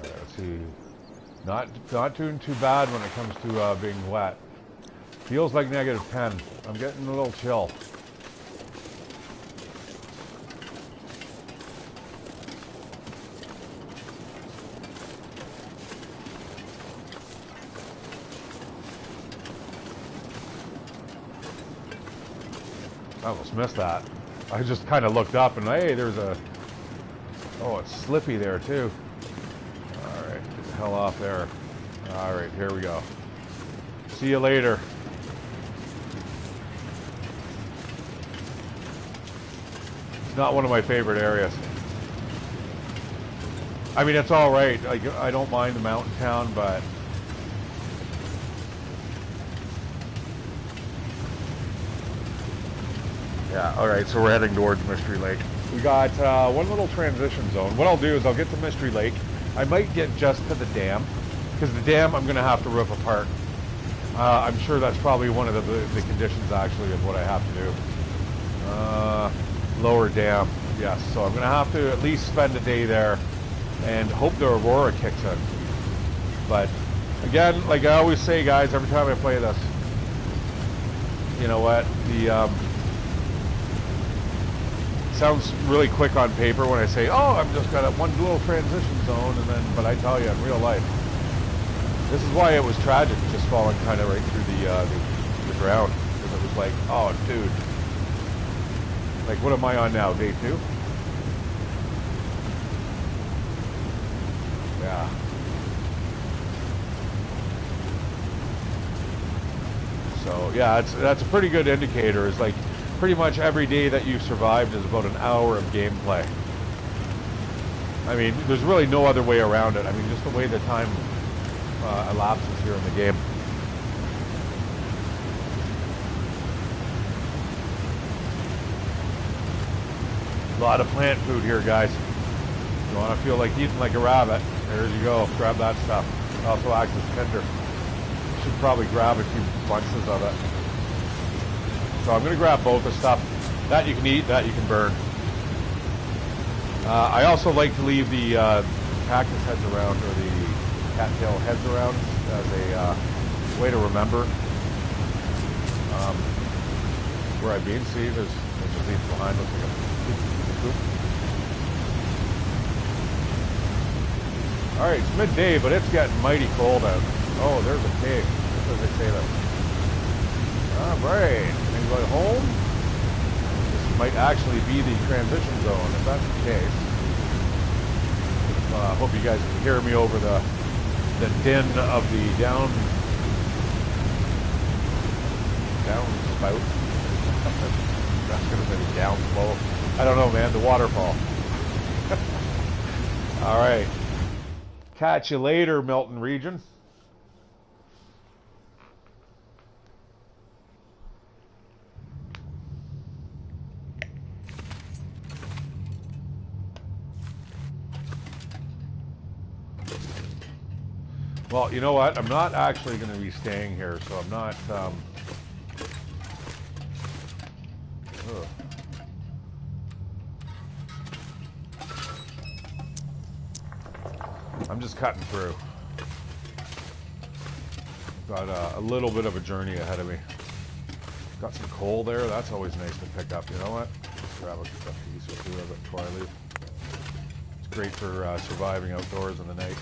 Let's see. Not doing too bad when it comes to being wet. Feels like -10. I'm getting a little chill. I almost missed that. I just kind of looked up and hey, there's a... Oh, it's slippy there too. Alright, get the hell off there. Alright, here we go. See you later. It's not one of my favorite areas. I mean, it's alright. I don't mind the mountain town, but... Yeah, alright, so we're heading towards Mystery Lake. We got one little transition zone. What I'll do is I'll get to Mystery Lake. I might get just to the dam, because the dam I'm going to have to rip apart. I'm sure that's probably one of the conditions, actually, of what I have to do. Lower dam, yes. So I'm going to have to at least spend a day there and hope the Aurora kicks in. But, again, like I always say, guys, every time I play this, you know what, sounds really quick on paper when I say, oh, I've just got one little transition zone, and then, but I tell you, in real life, this is why it was tragic, just falling kind of right through the ground, because it was like, oh, dude, like, what am I on now, day 2? Yeah. So, yeah, that's a pretty good indicator, is like, pretty much every day that you've survived is about an hour of gameplay. I mean, there's really no other way around it. I mean, just the way the time elapses here in the game. A lot of plant food here, guys. You want to feel like eating like a rabbit, there you go. Grab that stuff. It also acts as tinder. Should probably grab a few bunches of it. So I'm going to grab both the stuff. That you can eat, that you can burn. I also like to leave the cactus heads around, or the cattail heads around, as a way to remember where I've been. See, there's just these behind us. Alright, it's midday, but it's getting mighty cold out. Oh, there's a cave. Just as they say that. Alright. Anybody home? This might actually be the transition zone, if that's the case. I hope you guys can hear me over the din of the downspout. That's going to be downspout. I don't know, man. The waterfall. All right. Catch you later, Milton region. Well, you know what? I'm not actually going to be staying here, so I'm not... I'm just cutting through. Got a little bit of a journey ahead of me. Got some coal there. That's always nice to pick up. You know what? Let's grab a piece or two of it before I leave. It's great for surviving outdoors in the night.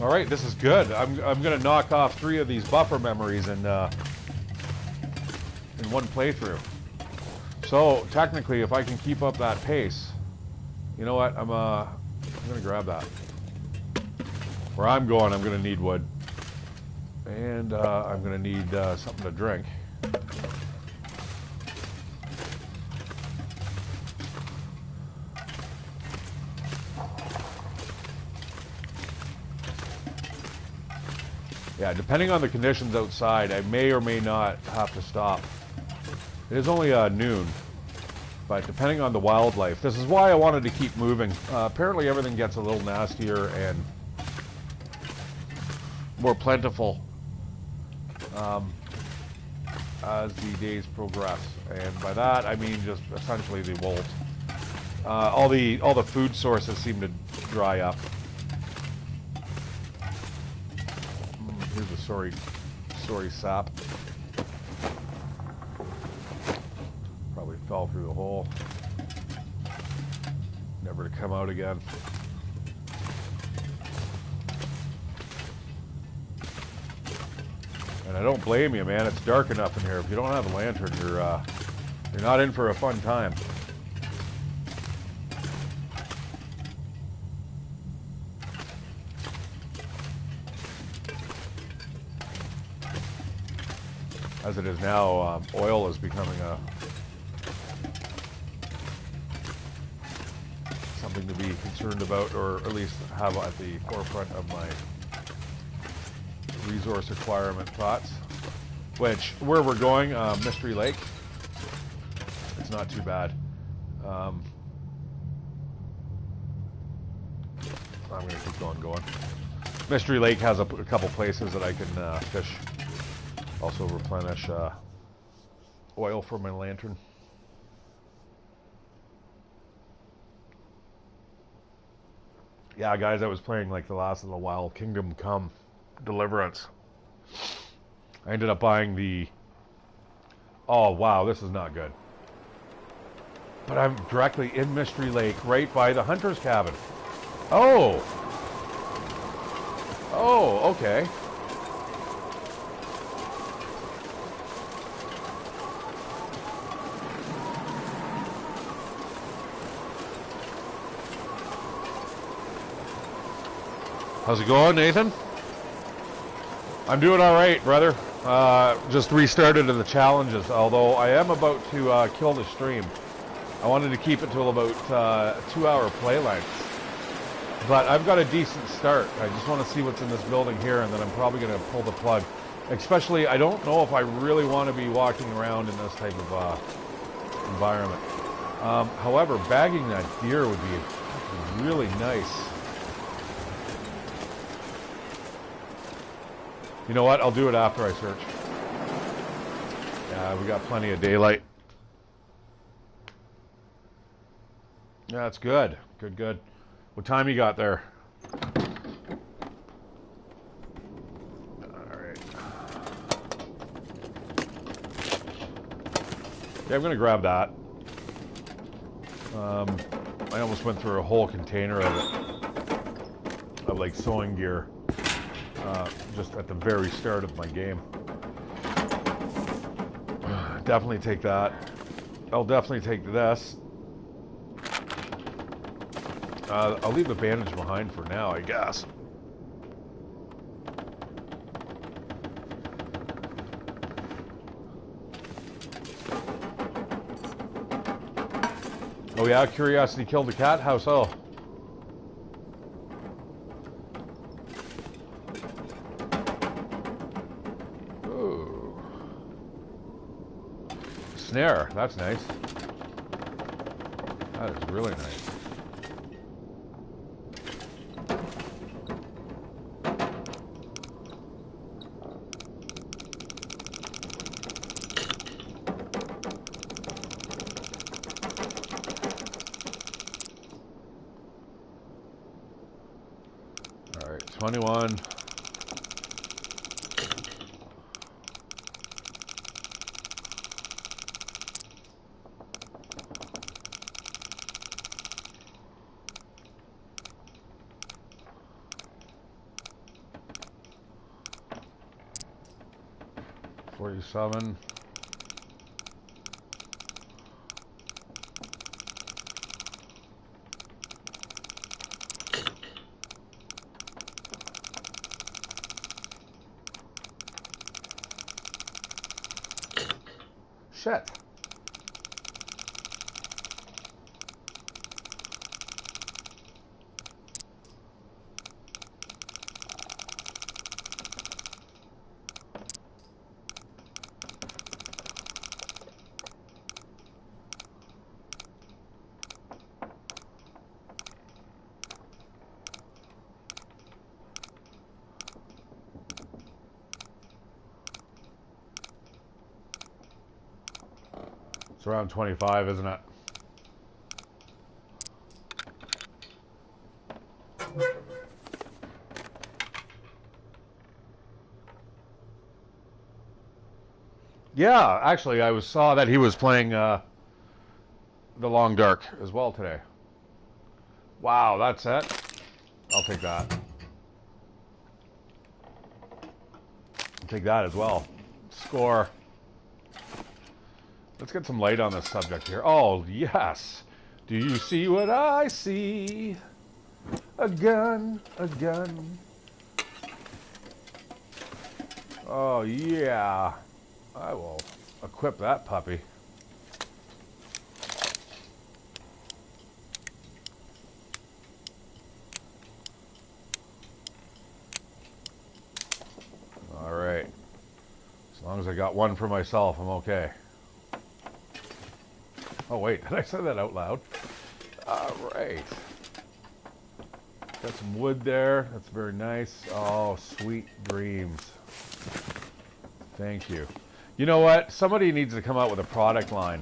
All right, this is good. I'm gonna knock off 3 of these buffer memories in one playthrough. So technically, if I can keep up that pace, you know what? I'm gonna grab that. Where I'm going, I'm gonna need wood, and I'm gonna need something to drink. Yeah, depending on the conditions outside, I may or may not have to stop. It is only noon, but depending on the wildlife, this is why I wanted to keep moving. Apparently everything gets a little nastier and more plentiful as the days progress, and by that I mean just essentially the wolves. All the food sources seem to dry up. Here's a sorry sap. Probably fell through the hole, never to come out again. And I don't blame you, man. It's dark enough in here. If you don't have a lantern, you're not in for a fun time. As it is now, oil is becoming something to be concerned about, or at least have at the forefront of my resource acquirement thoughts. Which, where we're going, Mystery Lake, it's not too bad. I'm going to keep going. Mystery Lake has a couple places that I can fish. Also replenish oil for my lantern. Yeah, guys, I was playing like the last little while, Kingdom Come Deliverance. I ended up buying the... Oh, wow, this is not good. But I'm directly in Mystery Lake, right by the hunter's cabin. Oh! Oh, okay. How's it going, Nathan? I'm doing all right, brother. Just restarted in the challenges, although I am about to kill the stream. I wanted to keep it till about 2-hour play length. But I've got a decent start. I just want to see what's in this building here, and then I'm probably going to pull the plug. Especially, I don't know if I really want to be walking around in this type of environment. However, bagging that deer would be really nice. You know what? I'll do it after I search. Yeah, we got plenty of daylight. Yeah, that's good. Good. What time you got there? Alright. Yeah, I'm going to grab that. I almost went through a whole container of it. Of like sewing gear. Just at the very start of my game. Definitely take that. I'll definitely take this. I'll leave the bandage behind for now, I guess. Oh yeah, curiosity killed the cat? How so? Snare, that's nice. That is really nice. All right, 21. 47. Shit. It's around 25, isn't it? Yeah, actually, I saw that he was playing The Long Dark as well today. Wow, that's it. I'll take that. I'll take that as well. Score. Let's get some light on this subject here. Oh, yes. Do you see what I see? A gun, a gun. Oh, yeah. I will equip that puppy. All right. As long as I got one for myself, I'm okay. Oh, wait. Did I say that out loud? All right. Got some wood there. That's very nice. Oh, sweet dreams. Thank you. You know what? Somebody needs to come out with a product line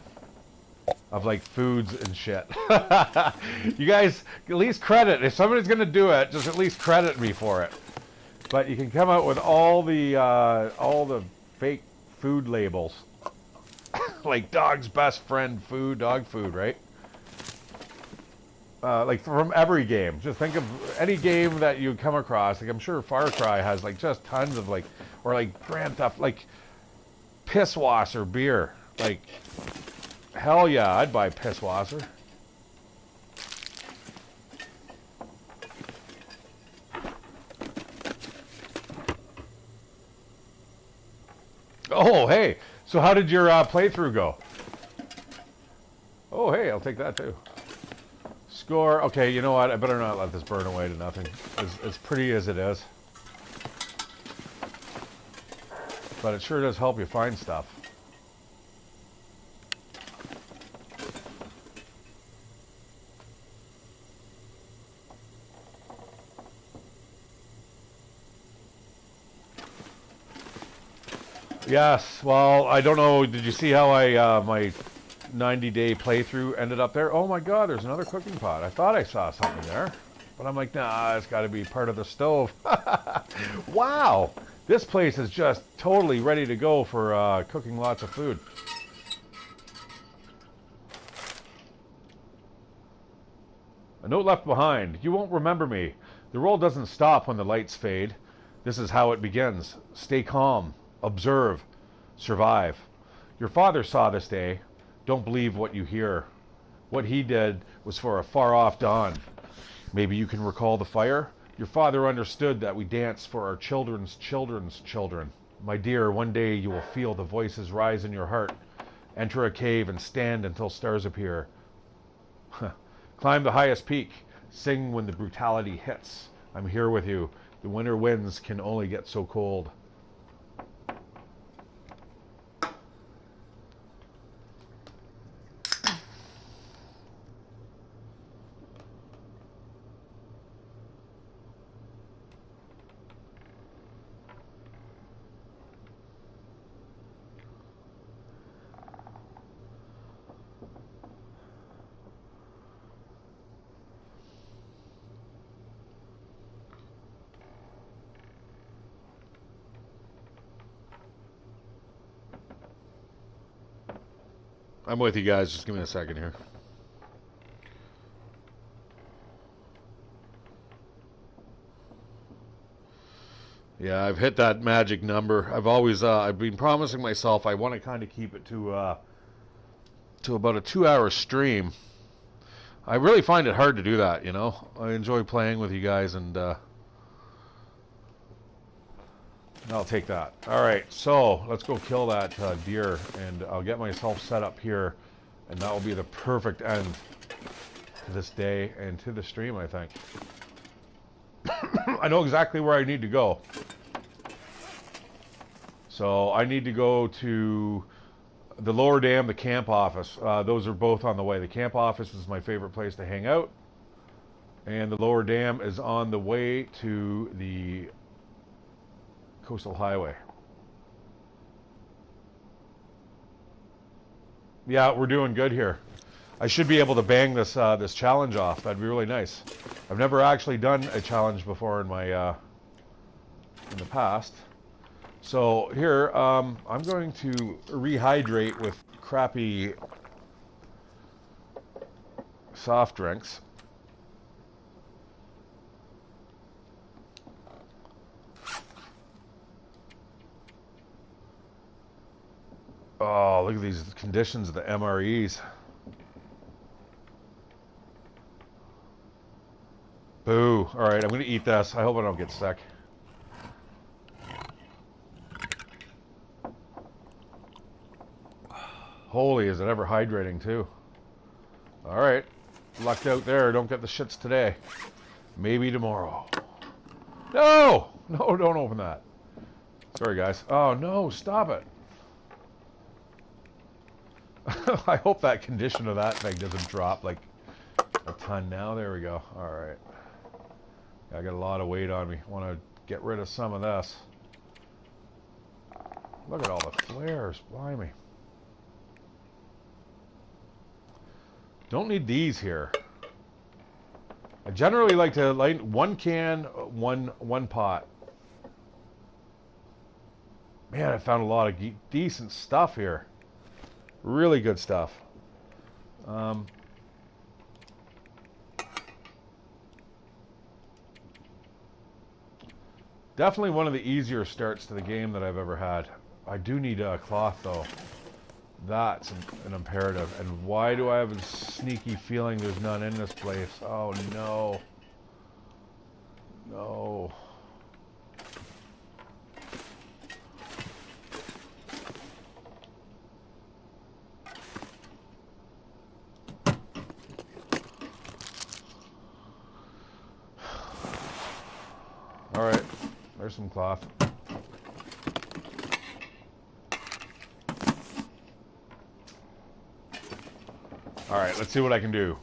of like foods and shit. You guys, at least credit. If somebody's going to do it, just at least credit me for it. But you can come out with all the fake food labels. Like dog's best friend food, dog food, right? Like from every game. Just think of any game that you come across. Like I'm sure Far Cry has like just tons of like, or like Grand Theft, like Pisswasser beer. Like, hell yeah, I'd buy Pisswasser. Oh, hey. So how did your playthrough go? Oh, hey, I'll take that too. Score. Okay, you know what? I better not let this burn away to nothing. As pretty as it is. But it sure does help you find stuff. Yes, well, I don't know. Did you see how I my 90-day playthrough ended up there? Oh my god, there's another cooking pot. I thought I saw something there. But I'm like, nah, it's got to be part of the stove. Wow! This place is just totally ready to go for cooking lots of food. A note left behind. You won't remember me. The world doesn't stop when the lights fade. This is how it begins. Stay calm. Observe. Survive. Your father saw this day. Don't believe what you hear. What he did was for a far-off dawn. Maybe you can recall the fire? Your father understood that we dance for our children's children's children. My dear, one day you will feel the voices rise in your heart. Enter a cave and stand until stars appear. Climb the highest peak. Sing when the brutality hits. I'm here with you. The winter winds can only get so cold. I'm with you guys. Just give me a second here. Yeah, I've hit that magic number. I've always, I've been promising myself I want to kind of keep it to about a 2-hour stream. I really find it hard to do that, you know. I enjoy playing with you guys, and I'll take that. All right, so let's go kill that deer, and I'll get myself set up here, and that will be the perfect end to this day and to the stream, I think. I know exactly where I need to go. So I need to go to the lower dam, the camp office. Those are both on the way. The camp office is my favorite place to hang out. And the lower dam is on the way to the coastal highway. Yeah, we're doing good here. I should be able to bang this this challenge off. That'd be really nice. I've never actually done a challenge before in my in the past. So here, I'm going to rehydrate with crappy soft drinks. Oh, look at these conditions of the MREs. Boo. All right, I'm going to eat this. I hope I don't get sick. Holy, is it ever hydrating, too. All right. Lucked out there. Don't get the shits today. Maybe tomorrow. No! No, don't open that. Sorry, guys. Oh, no. Stop it. I hope that condition of that thing doesn't drop like a ton now. There we go. All right. I got a lot of weight on me. Want to get rid of some of this. Look at all the flares. Blimey. Don't need these here. I generally like to light one can, one pot. Man, I found a lot of decent stuff here. Really good stuff. Definitely one of the easier starts to the game that I've ever had. I do need a cloth, though. That's an imperative. And why do I have a sneaky feeling there's none in this place? Oh, no. No. All right. There's some cloth. All right, let's see what I can do.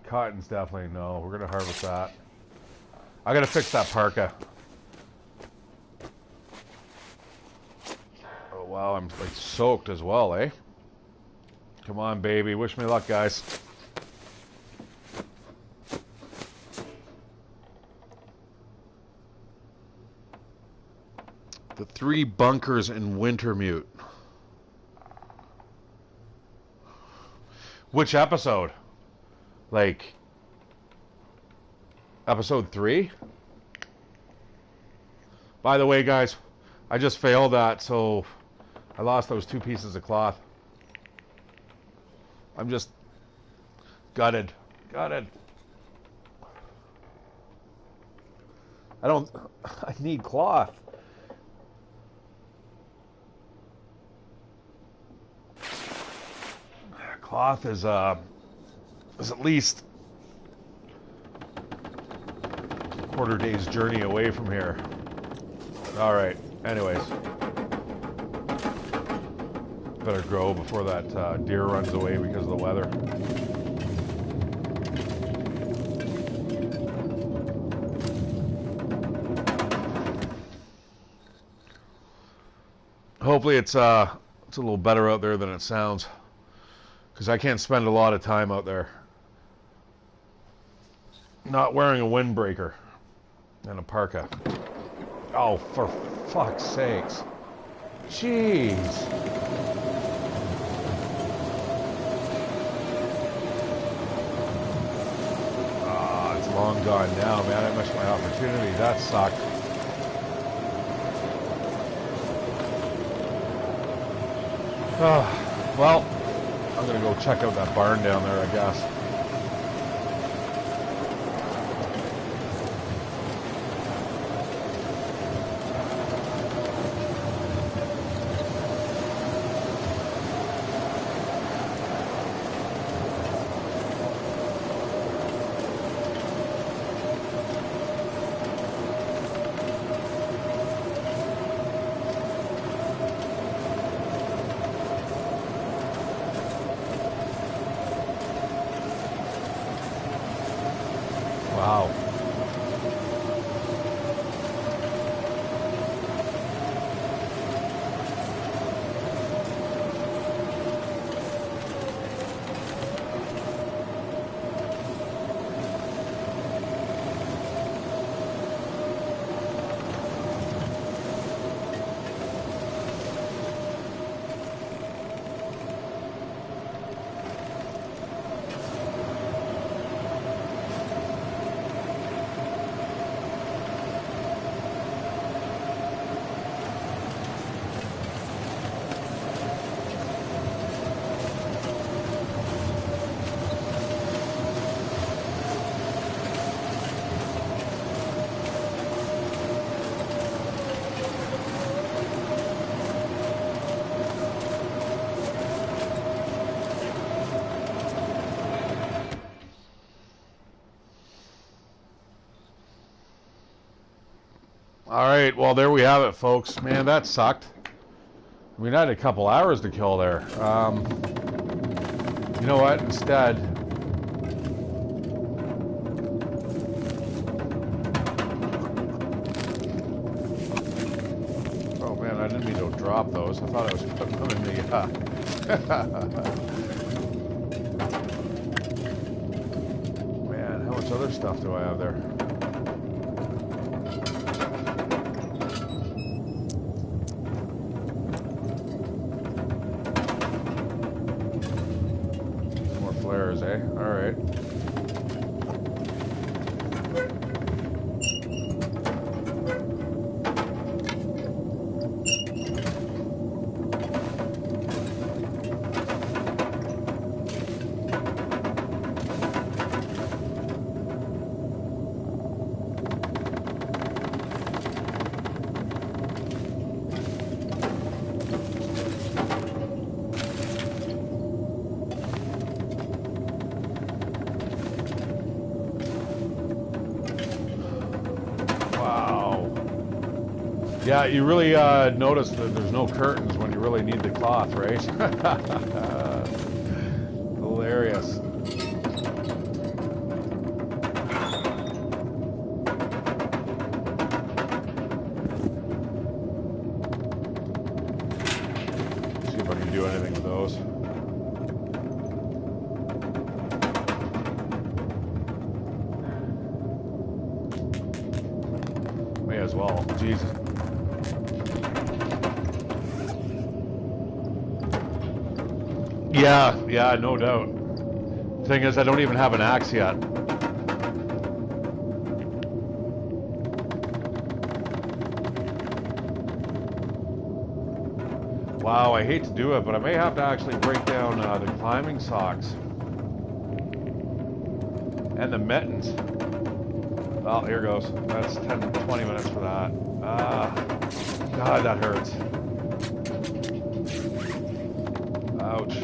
Cotton's definitely no. We're gonna harvest that. I gotta fix that parka. Oh wow, I'm like soaked as well, eh? Come on, baby. Wish me luck, guys. The 3 bunkers in Wintermute. Which episode? Like, episode 3? By the way, guys, I just failed that, so I lost those 2 pieces of cloth. I'm just gutted. Gutted. I need cloth. Cloth is at least a quarter day's journey away from here. All right. Anyways, better grow before that deer runs away because of the weather. Hopefully it's a little better out there than it sounds, because I can't spend a lot of time out there not wearing a windbreaker and a parka. Oh, for fuck's sakes. Jeez. Ah, it's long gone now, man. I missed my opportunity. That sucked. Well, I'm gonna go check out that barn down there, I guess. Wow. All right, well, there we have it, folks. Man, that sucked. I mean, I had a couple hours to kill there. You know what? Instead, oh man, I didn't mean to drop those. I thought I was putting them in the. Man, how much other stuff do I have there? Eh? All right. Yeah, you really notice that there's no curtains when you really need the cloth, right? Hilarious. See if I can do anything with those. May as well. Jesus. Yeah, no doubt. Thing is, I don't even have an axe yet. Wow, I hate to do it, but I may have to actually break down the climbing socks. And the mittens. Well, here goes. That's 10 to 20 minutes for that. God, that hurts. Ouch.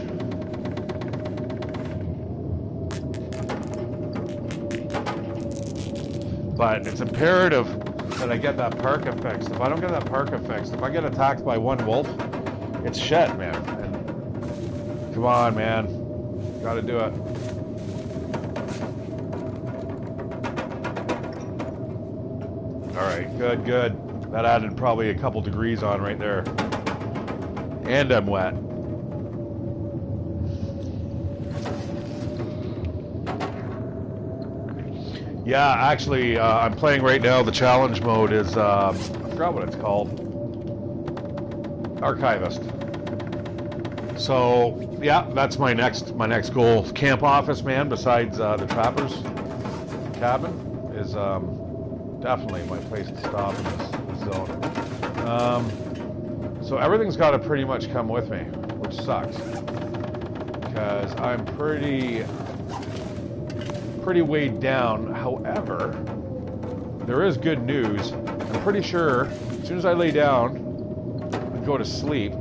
But it's imperative that I get that parka fixed. If I don't get that parka fixed, if I get attacked by one wolf, it's shit, man. And come on, man. Gotta do it. Alright, good. That added probably a couple degrees on right there. And I'm wet. Yeah, actually, I'm playing right now. The challenge mode is, I forgot what it's called. Archivist. So, yeah, that's my next goal. Camp office, man, besides the Trapper's cabin, is definitely my place to stop in this zone. So everything's got to pretty much come with me, which sucks. Because I'm pretty weighed down. However, there is good news. I'm pretty sure as soon as I lay down and go to sleep,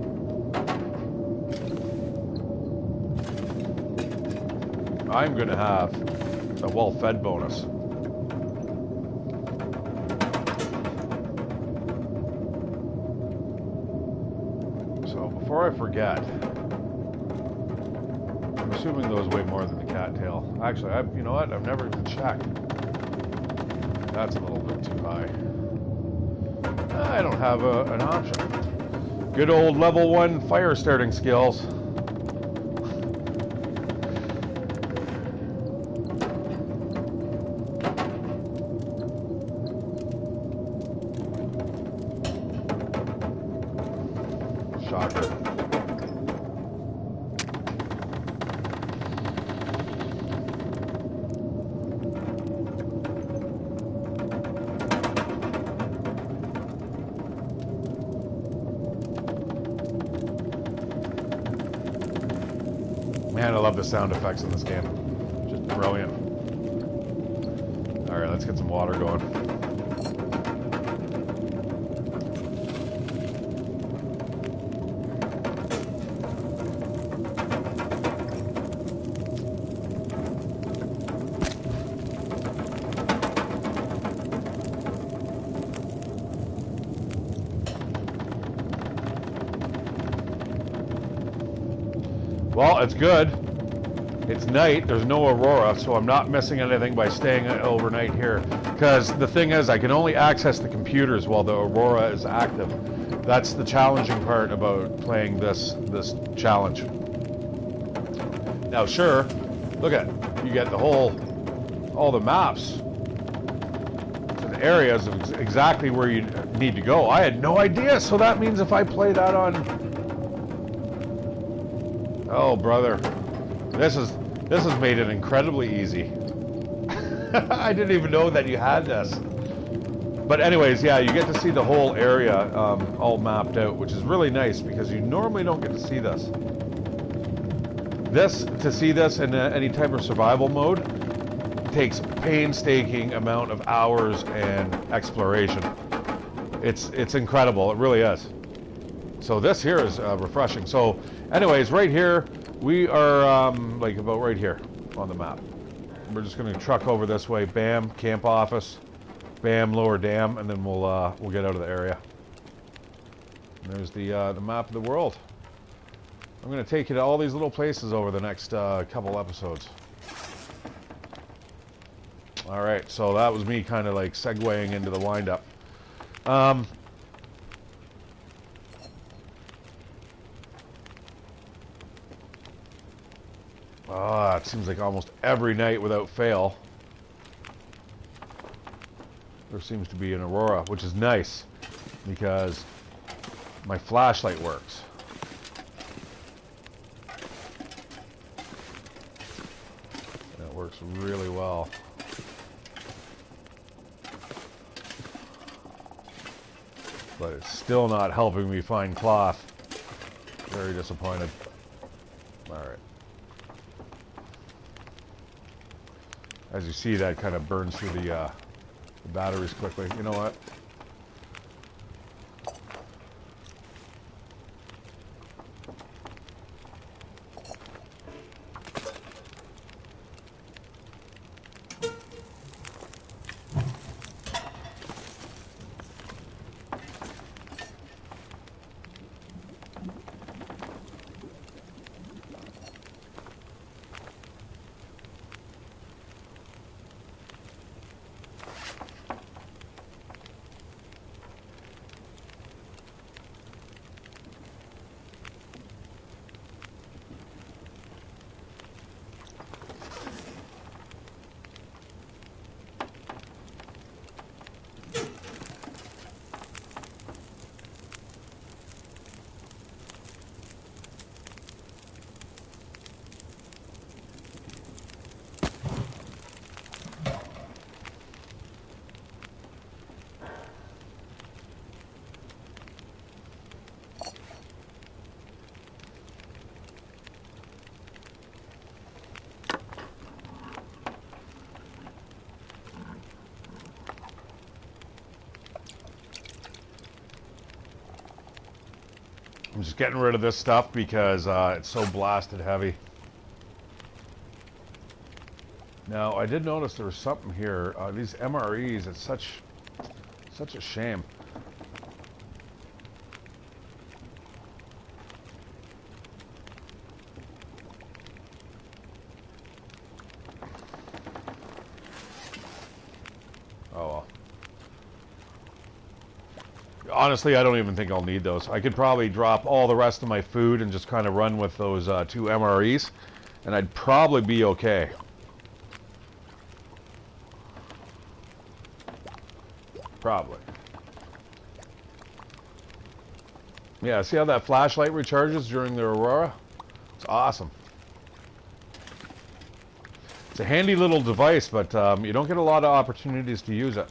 I'm going to have a well-fed bonus. So before I forget, I'm assuming those weigh more than the cattail. Actually, you know what? I've never even checked. That's a little bit too high. I don't have an option. Good old level 1 fire starting skills. Shocker. Man, I love the sound effects in this game. Just brilliant. Alright, let's get some water going. Well, it's good. It's night. There's no aurora, so I'm not missing anything by staying overnight here. Because the thing is, I can only access the computers while the aurora is active. That's the challenging part about playing this challenge. Now, sure, look at you get all the maps to the areas of exactly where you need to go. I had no idea, so that means if I play that on. Oh, brother, this has made it incredibly easy. I didn't even know that you had this. But anyways, yeah, you get to see the whole area all mapped out, which is really nice because you normally don't get to see this. To see this in any type of survival mode takes painstaking amount of hours and exploration. It's incredible. It really is. So this here is refreshing. So anyways, right here, we are like about right here on the map. We're just going to truck over this way. Bam, camp office. Bam, lower dam, and then we'll get out of the area. And there's the map of the world. I'm going to take you to all these little places over the next couple episodes. All right, so that was me kind of like segueing into the wind-up. It seems like almost every night without fail there seems to be an aurora, which is nice because my flashlight works. And it works really well. But it's still not helping me find cloth. Very disappointed. Alright. As you see, that kind of burns through the batteries quickly. You know what? I'm just getting rid of this stuff because it's so blasted heavy. Now, I did notice there was something here. These MREs, it's such a shame. Oh well. Honestly, I don't even think I'll need those. I could probably drop all the rest of my food and just kind of run with those 2 MREs, and I'd probably be okay. Probably. Yeah, see how that flashlight recharges during the aurora? It's awesome. It's a handy little device, but you don't get a lot of opportunities to use it.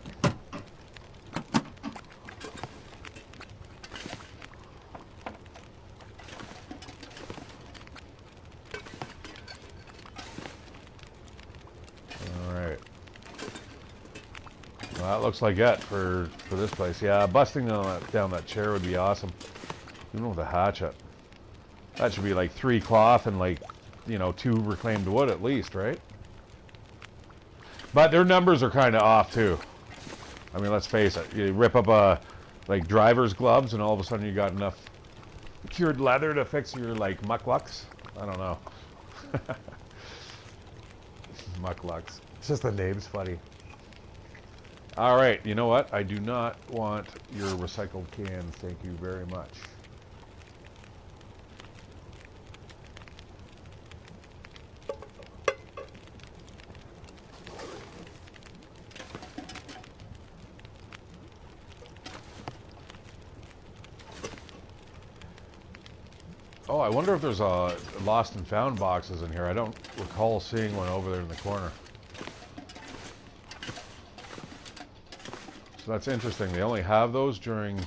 That looks like it for this place. Yeah, busting down that chair would be awesome. Even with a hatchet. That should be like 3 cloth and like, you know, 2 reclaimed wood at least, right? But their numbers are kind of off too. I mean, let's face it. You rip up like driver's gloves and all of a sudden you got enough cured leather to fix your like mucklucks. I don't know. Mucklucks. It's just the name's funny. All right, you know what? I do not want your recycled cans. Thank you very much. Oh, I wonder if there's lost and found boxes in here. I don't recall seeing one over there in the corner. So that's interesting. They only have those during...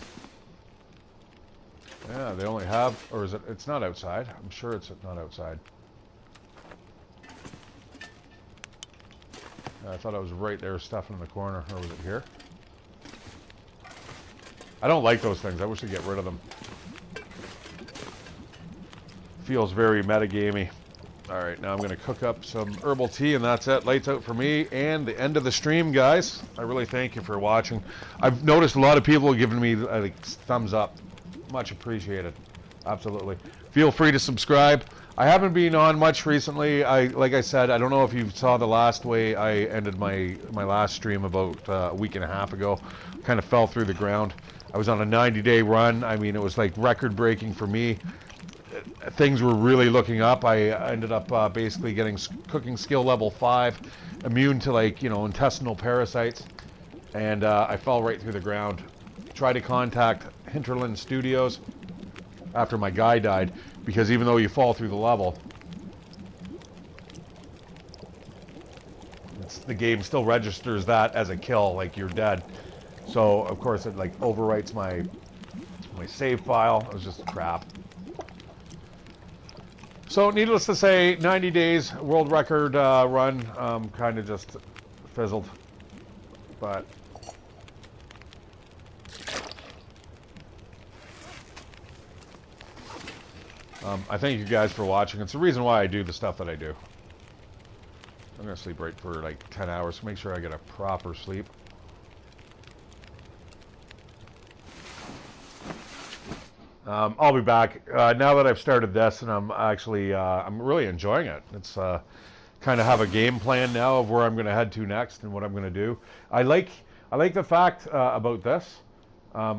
Yeah, they only have... Or is it... It's not outside. I'm sure it's not outside. I thought I was right there stuffing in the corner. Or was it here? I don't like those things. I wish they'd get rid of them. Feels very metagamey. Alright, now I'm going to cook up some herbal tea, and that's it. Lights out for me, and the end of the stream, guys. I really thank you for watching. I've noticed a lot of people giving me like thumbs up. Much appreciated. Absolutely. Feel free to subscribe. I haven't been on much recently. Like I said, I don't know if you saw the last way I ended my last stream about a week and a half ago. Kind of fell through the ground. I was on a 90-day run. I mean, it was like record-breaking for me. Things were really looking up. I ended up basically getting cooking skill level 5, immune to like, you know, intestinal parasites, and I fell right through the ground. Tried to contact Hinterland Studios after my guy died, because even though you fall through the level, the game still registers that as a kill, like you're dead. So of course it like overwrites my save file. It was just crap. So, needless to say, 90 days, world record run, kind of just fizzled. But I thank you guys for watching. It's the reason why I do the stuff that I do. I'm going to sleep right for like 10 hours to make sure I get a proper sleep. I'll be back now that I've started this, and I'm actually I'm really enjoying it. It's kind of have a game plan now of where I'm going to head to next and what I'm going to do. I like the fact about this.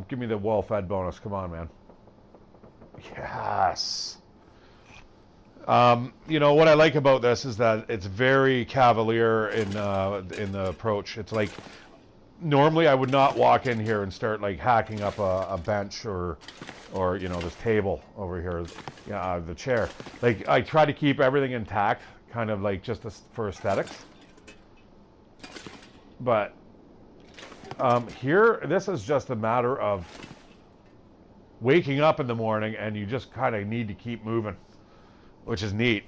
Give me the well-fed bonus. Come on, man. Yes. You know what I like about this is that it's very cavalier in the approach. It's like normally I would not walk in here and start like hacking up a bench or you know, this table over here, the chair. Like I try to keep everything intact, kind of like just for aesthetics. But here, this is just a matter of waking up in the morning and you just kind of need to keep moving, which is neat.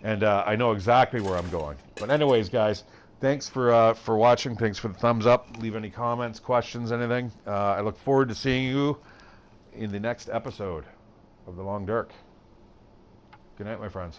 And I know exactly where I'm going. But anyways, guys, thanks for watching. Thanks for the thumbs up. Leave any comments, questions, anything. I look forward to seeing you in the next episode. of the Long Dark. Good night, my friends.